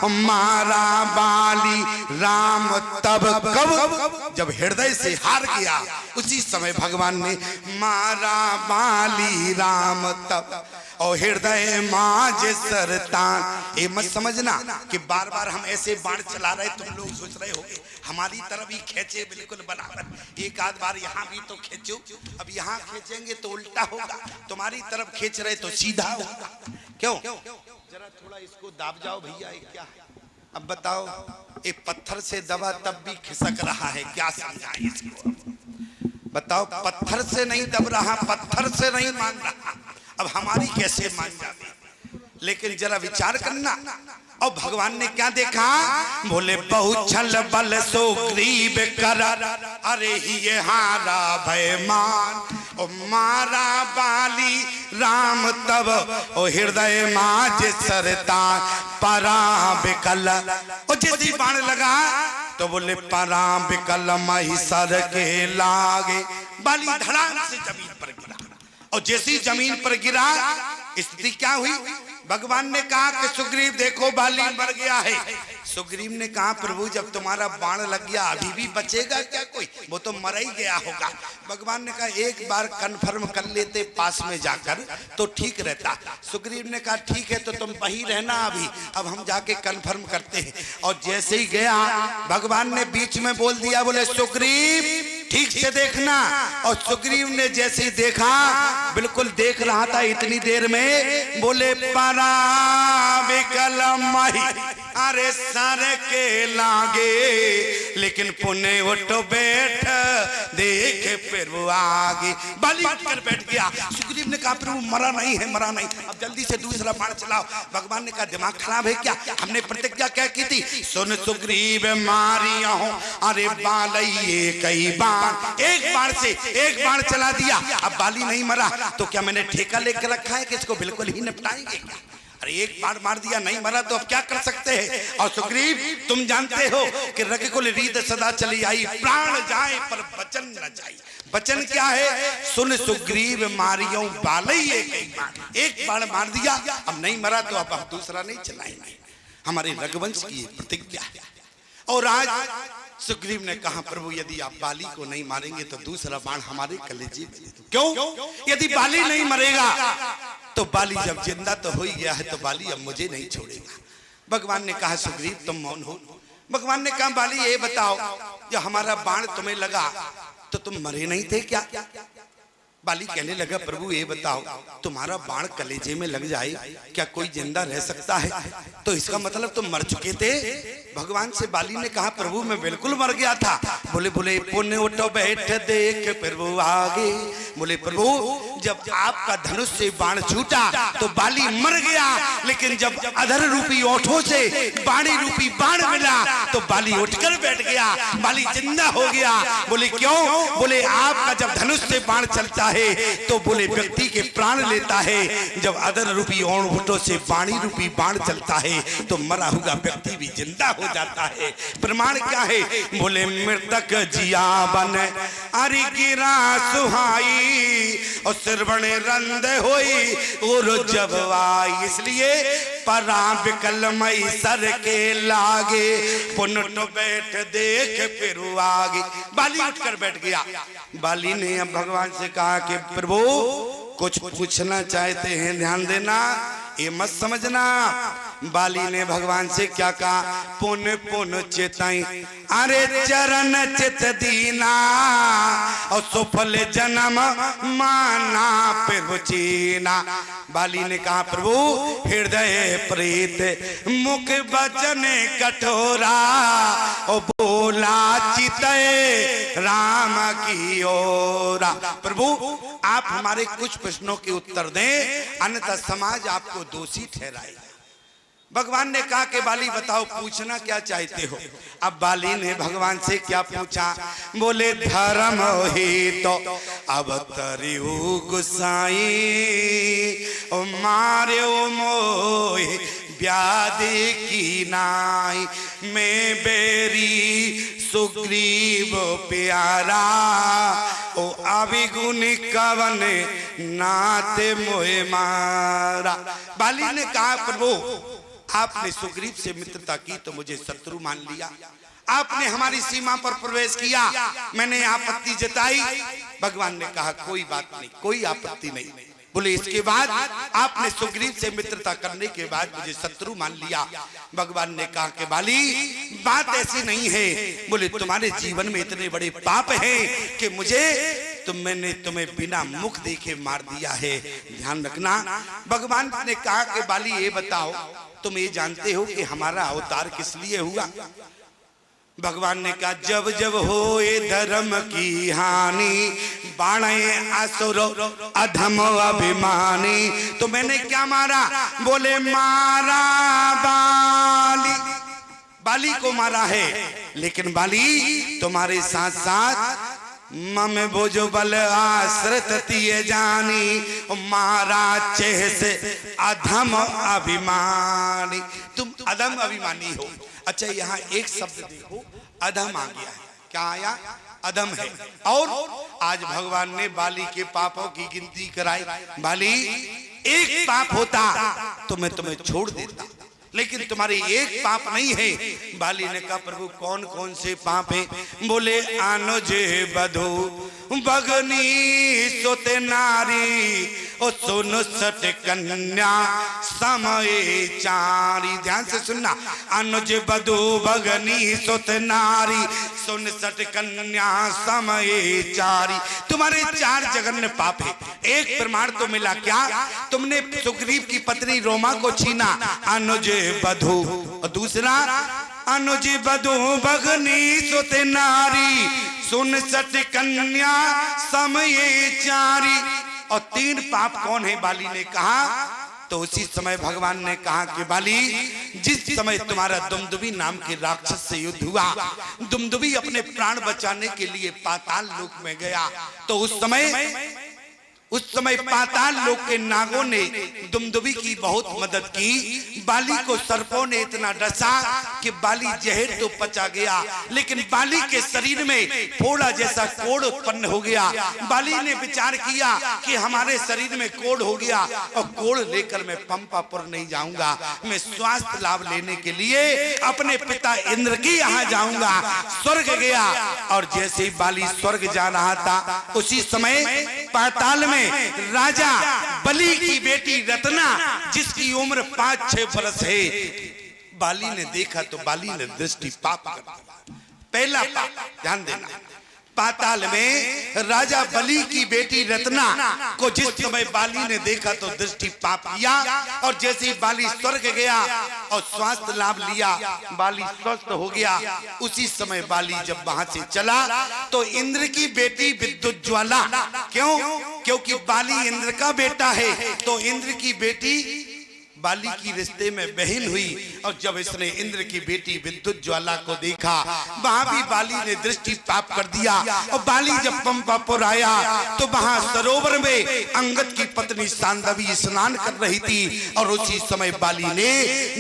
मारा बाली राम। तब कब जब हृदय से हार गया, उसी समय भगवान ने मारा बाली राम तब। और हृदय माज सरतान। ये मत समझना कि बार बार हम ऐसे बाण चला रहे, तुम लोग सोच रहे होगे हमारी तरफ ही खींचे बिल्कुल बराबर। एक आध बार यहाँ भी तो खींचो, अब यहाँ खींचेंगे तो उल्टा होगा, तुम्हारी तरफ खींच रहे तो सीधा होगा। क्यों? जरा थोड़ा इसको दाब जाओ भैया, ये क्या है? अब बताओ, एक पत्थर से दबा तब भी खिसक रहा है, क्या समझाएं इसको? बताओ, पत्थर से नहीं दब रहा, पत्थर से नहीं मान रहा, अब हमारी कैसे मान जाती? लेकिन जरा विचार करना। और भगवान ने क्या देखा, बोले बहुछल बल सुग्रीव कर, अरे ये हारा भयमान। और मारा बाली राम तब, ओ हृदय माज सरता परा बिकल। और जैसे बाण लगा तो बोले परा बिकल मही सर के लागे। बाली धड़ाम से जमीन पर गिरा, और जैसी जमीन पर गिरा स्थिति क्या हुई, भगवान ने कहा कि सुग्रीव देखो बाली मर गया है। सुग्रीव ने कहा प्रभु जब तुम्हारा बाण लग गया अभी भी बचेगा क्या कोई? वो तो मर ही गया होगा। भगवान ने कहा एक बार कंफर्म कर लेते पास में जाकर तो ठीक रहता। सुग्रीव ने कहा ठीक है तो तुम वहीं रहना अभी, अब हम जाके कंफर्म करते हैं। और जैसे ही गया भगवान ने बीच में बोल दिया, बोले सुग्रीव ठीक से देखना। और सुग्रीव ने जैसे ही देखा, बिल्कुल देख रहा था इतनी देर में, बोले परा बिकल मही अरे सर के लागे, लेकिन पुण्य उठो बैठ देखे फिर वो आगे। बाली उठकर बैठ गया। सुग्रीव ने कहा प्रभु मरा नहीं है, मरा नहीं, अब जल्दी से दूसरा बाण चलाओ। भगवान ने कहा दिमाग खराब है क्या, हमने प्रतिज्ञा क्या की थी, सुन सुग्रीव मारिया हो अरे बालइये कई बाण। एक बाण से एक बाण चला दिया, अब बाली नहीं मरा तो क्या मैंने ठेका लेकर रखा है कि इसको बिल्कुल ही निपटाएंगे? अरे एक बाण मार दिया नहीं मरा तो अब क्या कर सकते हैं? और सुग्रीव तुम जानते हो कि रघुकुल रीत सदा चली आई, प्राण जाए पर वचन न जाए। वचन क्या है, सुन सुग्रीव मारियो बालइये कई बाण। एक बाण मार दिया, अब नहीं मरा तो अब हम दूसरा नहीं चलाएंगे। हमारे रघुवंश की प्रतिज्ञा है। और आज सुग्रीव ने कहा प्रभु यदि आप बाली को नहीं मारेंगे तो दूसरा बाण हमारे कलेजे में दे दो। क्यों? यदि बाली नहीं मरेगा तो बाली जब जिंदा तो हो ही गया है तो बाली अब मुझे नहीं छोड़ेगा। भगवान ने कहा सुग्रीव तुम मौन हो। भगवान ने कहा बाली ये बताओ जब हमारा बाण तुम्हें लगा तो तुम मरे नहीं थे क्या? बाली कहने लगा प्रभु ये बताओ तुम्हारा बाण कलेजे में लग जाए क्या कोई जिंदा रह सकता है? तो इसका मतलब तुम मर चुके थे। भगवान से बाली ने कहा प्रभु मैं बिल्कुल मर गया था। बोले बोले पुण्य उठो बैठ देख प्रभु आगे। बोले प्रभु जब आपका धनुष से बाण छूटा तो बाली मर गया, लेकिन जब अधर रूपी ओठों से बाणी रूपी बाण मिला तो बाली उठकर बैठ गया, बाली जिंदा हो गया। बोले क्यों? बोले आपका जब धनुष से बाण चलता है तो बोले व्यक्ति के प्राण लेता है, जब अधर रूपी ओठों से बाणी रूपी बाण चलता है तो मरा हुआ व्यक्ति भी जिंदा हो जाता है। प्रमाण क्या है? बोले मृतक जिया बन अरे गिरा सुहाई, आई और श्रवण रंद होई और जब आई। इसलिए परा बिकल मई सर के लागे पुनट बैठ देख फिर आगे। बाली उठकर बैठ गया। बाली ने अब भगवान से कहा कि प्रभु कुछ पूछना चाहते हैं, ध्यान देना, ये मत समझना। बाली ने भगवान से क्या कहा, पुन पुन चेताई अरे चरण चित दीना और सुफल जन्म माना प्रभु चीना। बाली ने कहा प्रभु हृदय प्रीत मुख वचन कठोरा और बोला चितय राम की ओरा। प्रभु आप हमारे कुछ प्रश्नों के उत्तर दें, अन्यथा समाज आपको दोषी ठहराएगा। भगवान ने कहा कि बाली बताओ पूछना क्या चाहते हो। अब बाली ने भगवान से क्या पूछा, बोले धर्म ही तो अवतरियो गुसाई ओ मार्यो मोहे व्याधि की नाई। मैं बेरी सुग्रीव प्यारा ओ अभिगुण कवन नाते मोहे मारा। बाली ने कहा प्रभु आपने सुग्रीव से मित्रता की तो मुझे शत्रु मान लिया, आपने हमारी सीमा पर प्रवेश किया, मैंने आपत्ति जताई। भगवान ने कहा कोई बात नहीं, कोई आपत्ति नहीं। बोले इसके बाद आपने सुग्रीव से मित्रता करने के बाद मुझे शत्रु मान लिया। भगवान ने कहा कि बाली बात ऐसी नहीं है। बोले तुम्हारे जीवन में इतने बड़े पाप हैं कि मैंने तुम्हें बिना मुख देखे मार दिया है, ध्यान रखना। भगवान ने कहा कि बाली ये बताओ तुम ये जानते हो कि हमारा अवतार किस लिए हुआ। भगवान ने कहा जब जब होए धर्म की हानि बाणे असुर अधम अभिमानी। तो मैंने क्या मारा, बोले मारा बाली को मारा है, लेकिन बाली तुम्हारे साथ साथ मम भुजो बल आश्रित तिये जानी मारा चेह से अधम अभिमानी। तुम अधम अभिमानी हो। अच्छा यहाँ एक शब्द देखो, अधम आ गया है। क्या आया, अधम है। और आज भगवान ने बाली के पापों की गिनती कराई। बाली एक पाप होता तो मैं तुम्हें छोड़ देता, लेकिन तुम्हारे एक पाप नहीं है। बाली ने कहा प्रभु कौन कौन से पाप हैं। बोले अनुजे बधु भगनी सोते नारी ओ सुन सट कन्या समय चारी। ध्यान से सुनना, अनुज बधु भगनी सोते नारी सुन सट कन्या समय चारी। तुम्हारे चार जघन्य पाप है। एक प्रमाण तो मिला, क्या तुमने सुग्रीव की पत्नी रोमा को छीना, अनुज बधु, और दूसरा अनुज बधु भगनी सुते नारी सुन सट कन्या समय चारी। और तीन पाप कौन है बाली ने कहा। तो उसी समय भगवान ने कहा कि बाली जिस समय तुम्हारा दुमदुभी नाम के राक्षस से युद्ध हुआ, दुमदुभी अपने प्राण बचाने के लिए पाताल लोक में गया, तो उस समय पाताल लोक के नागों ने दुमदुभी की बहुत मदद की। बाली को सर्पों ने इतना डसा कि बाली जहर तो पचा गया, लेकिन बाली के शरीर में फोड़ा जैसा कोढ़ उत्पन्न हो गया। बाली ने विचार किया कि हमारे शरीर में कोढ़ हो गया और कोढ़ लेकर मैं पंपापुर नहीं जाऊंगा, मैं स्वास्थ्य लाभ लेने के लिए अपने पिता इंद्र के यहाँ जाऊंगा। स्वर्ग गया, और जैसे ही बाली स्वर्ग जा रहा था उसी समय पाताल में राजा बलि की बेटी रत्ना, जिसकी उम्र 5-6 वर्ष है, बाली ने देखा तो बाली ने दृष्टि पाप कर दिया। पहला पाप, ध्यान देना, पाताल में राजा बलि की बेटी रत्ना को जिस समय बाली ने देखा तो दृष्टि पाप किया, और जैसे ही बाली स्वर्ग गया और स्वास्थ्य लाभ लिया, बाली स्वस्थ हो गया। उसी समय बाली जब वहां से चला तो इंद्र की बेटी विद्युत ज्वाला, क्योंकि बाली इंद्र का बेटा है, तो इंद्र की बेटी बाली की रिश्ते में बहन हुई और जब इसने इंद्र की बेटी विद्युत ज्वाला को देखा, वहां भी बाली ने दृष्टि पाप कर दिया। और बाली जब पंपापुर आया तो वहां सरोवर में अंगद की पत्नी सांदवी स्नान कर रही थी और उसी समय बाली ने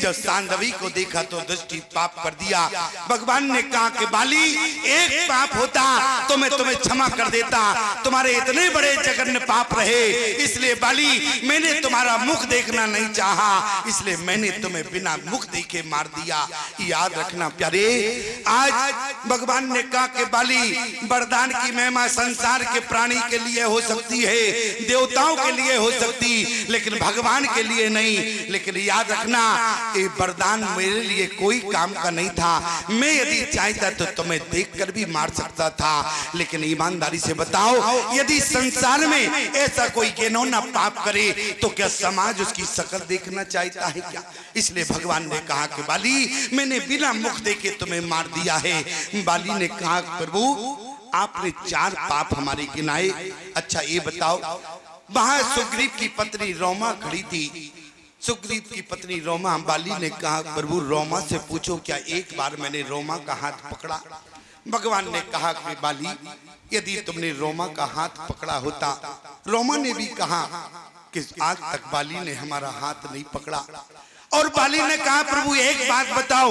जब सांदवी को देखा तो दृष्टि पाप कर दिया। भगवान ने कहा कि बाली, एक पाप होता तो मैं तुम्हें क्षमा कर देता, तुम्हारे इतने बड़े जघन्य पाप रहे, इसलिए बाली मैंने तुम्हारा मुख देखना नहीं चाहा, इसलिए मैंने तुम्हें बिना मुख देखे मार दिया। याद रखना प्यारे, आज भगवान ने कहा कि बाली, वरदान की महिमा संसार के प्राणी के लिए हो सकती है, देवताओं के लिए हो सकती, लेकिन भगवान के लिए नहीं। लेकिन याद रखना, ये वरदान मेरे लिए कोई काम का नहीं था। मैं यदि चाहता तो तुम्हें देखकर भी मार सकता था, लेकिन ईमानदारी से बताओ, यदि संसार में ऐसा कोई घिनौना पाप करे तो क्या समाज उसकी शक्ल देखना चाहता है क्या? इसलिए भगवान ने कहा कि बाली, मैंने बिना मुख देखे तुम्हें मार दिया है। बाली ने कहा, प्रभु आपने 4 पाप हमारे गिनाए, अच्छा ये बताओ, वहां सुग्रीव की पत्नी रोमा खड़ी थी। सुग्रीव की पत्नी रोमा, बाली ने कहा, प्रभु रोमा से पूछो क्या एक बार मैंने रोमा का हाथ पकड़ा? भगवान ने कहा कि बाली, यदि तुमने रोमा का हाथ पकड़ा होता, रोमा ने भी कहा कि आज तक बाली ने हमारा हाथ नहीं पकड़ा। और बाली ने कहा, प्रभु एक बात बताओ,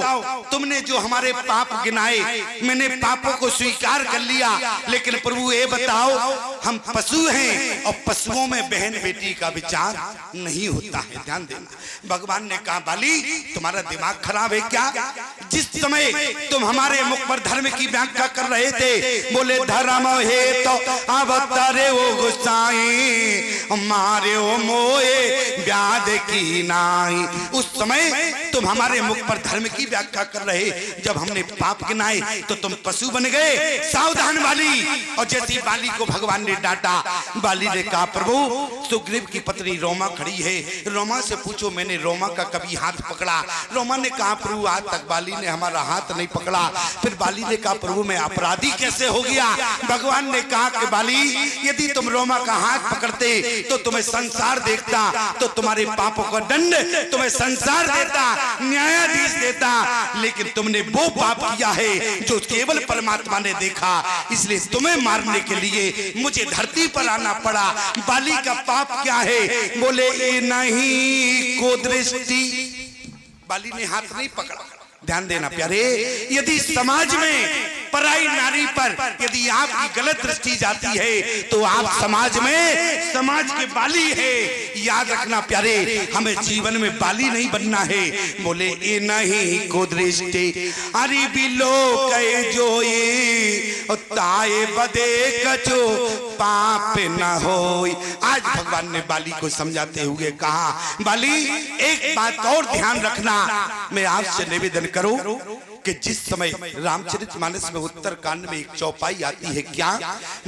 तुमने जो हमारे पाप गिनाए, मैंने पापों को स्वीकार कर लिया, लेकिन प्रभु ये बताओ, हम पशु हैं और पशुओं में बहन बेटी का विचार नहीं होता है, ध्यान देना। भगवान ने कहा, बाली तुम्हारा दिमाग खराब है क्या? जिस समय तुम हमारे मुख पर धर्म की व्याख्या कर रहे थे, बोले धर्म है तो अवतारे वो गुस्साई, मारे वो मोए व्याध की नाई। उस समय तुम हमारे मुख पर धर्म की व्याख्या कर रहे, जब हमने पाप गिनाए तो तुम पशु बन गए। सावधान बाली। और जैसी बाली को भगवान ने डांटा, बाली ने कहा, प्रभु सुग्रीव की पत्नी रोमा खड़ी है, रोमा से पूछो मैंने रोमा का कभी हाथ पकड़ा? रोमा ने कहा, प्रभु आज तक बाली ने हमारा हाथ नहीं पकड़ा। फिर बाली ने कहा, प्रभु मैं अपराधी कैसे हो गया? भगवान ने कहा कि बाली, यदि तुम रोमा का हाथ पकड़ते तो तुम्हें संसार देखता, तो तुम्हारे पापों का दंड तुम्हें संसार देता, न्यायाधीश देता, लेकिन तुमने वो पाप किया है जो केवल परमात्मा ने देखा, इसलिए तुम्हें मारने के लिए मुझे धरती पर आना पड़ा। बाली का पाप क्या है? बोले ये नहीं को दृष्टि। बाली ने हाथ नहीं पकड़ा। ध्यान देना प्यारे, यदि समाज में पराई नारी पर यदि आपकी गलत दृष्टि जाती है तो आप समाज में समाज के बाली है। याद रखना प्यारे, हमें जीवन में बाली नहीं बनना है। बोले ये नहीं को दृष्टि, अरे बिलो कहे जो ये ताए बदे कचो पाप न होई। आज भगवान ने बाली को समझाते हुए कहा, बाली एक बात और ध्यान रखना, मैं आपसे निवेदन करूं कि जिस समय रामचरितमानस में उत्तरकांड में एक चौपाई आती है, क्या?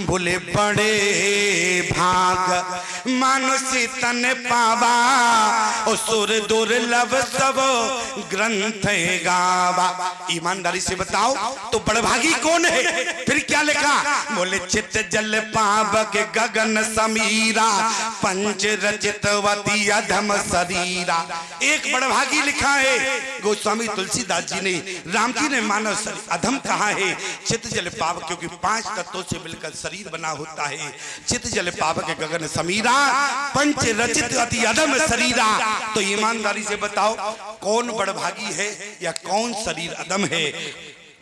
बोले बड़े भाग मानुषी तन पावा और सुर दुर्लभ सब ग्रंथ गावा। ईमानदारी से बताओ तो बड़भागी कौन है? फिर क्या लिखा? बोले चित जल पावक गगन समीरा, पंच रचितवती अधम शरीरा। एक बड़भागी लिखा है गोस्वामी तुलसीदास जी ने। राम जी ने मानव शरीर अधम कहा है, चित जल पावक, क्योंकि 5 तत्वों से मिलकर शरीर बना होता है। चित जल पावक गगन समीरा, पंच रचित अति अधम शरीरा। तो ईमानदारी से बताओ कौन बड़भागी है या कौन शरीर अधम है?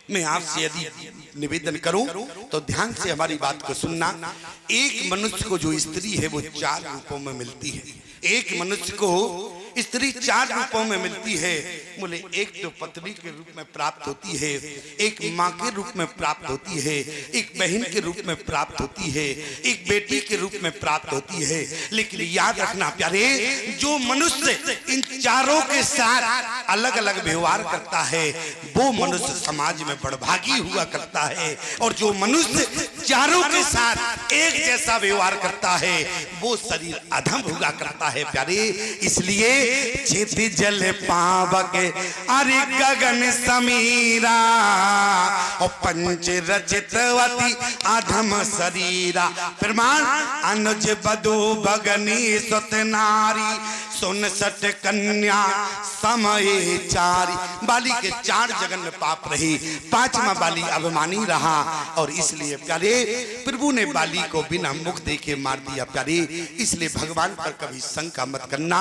मैं आपसे यदि निवेदन करूं तो ध्यान से हमारी बात को सुनना। एक मनुष्य को जो स्त्री है वो 4 रूपों में मिलती है। एक मनुष्य को स्त्री 4 रूपों में मिलती है। बोले एक तो पत्नी के रूप में प्राप्त होती है, एक माँ के रूप में प्राप्त होती है, एक बहन के रूप में प्राप्त होती है, एक बेटी के रूप में प्राप्त होती है। लेकिन याद रखना प्यारे, जो मनुष्य इन चारों के साथ अलग अलग व्यवहार करता है वो मनुष्य समाज में बड़भागी हुआ करता है, और जो मनुष्य चारों के साथ एक जैसा व्यवहार करता है वो शरीर अधम हुआ करता है प्यारे। इसलिए चित जल पावक अरे गगन समीरा और पंच रचितवती अधम शरीरा। प्रमाण अनुज बधु भगनी सुत नारी, 59 कन्या समय चारी। बाली के 4 जगन में पाप रहे, 5वां बाली अभिमानी रहा और इसलिए प्यारे प्रभु ने बाली को बिना मुख देखे मार दिया। प्यारे इसलिए भगवान पर कभी शंका मत करना।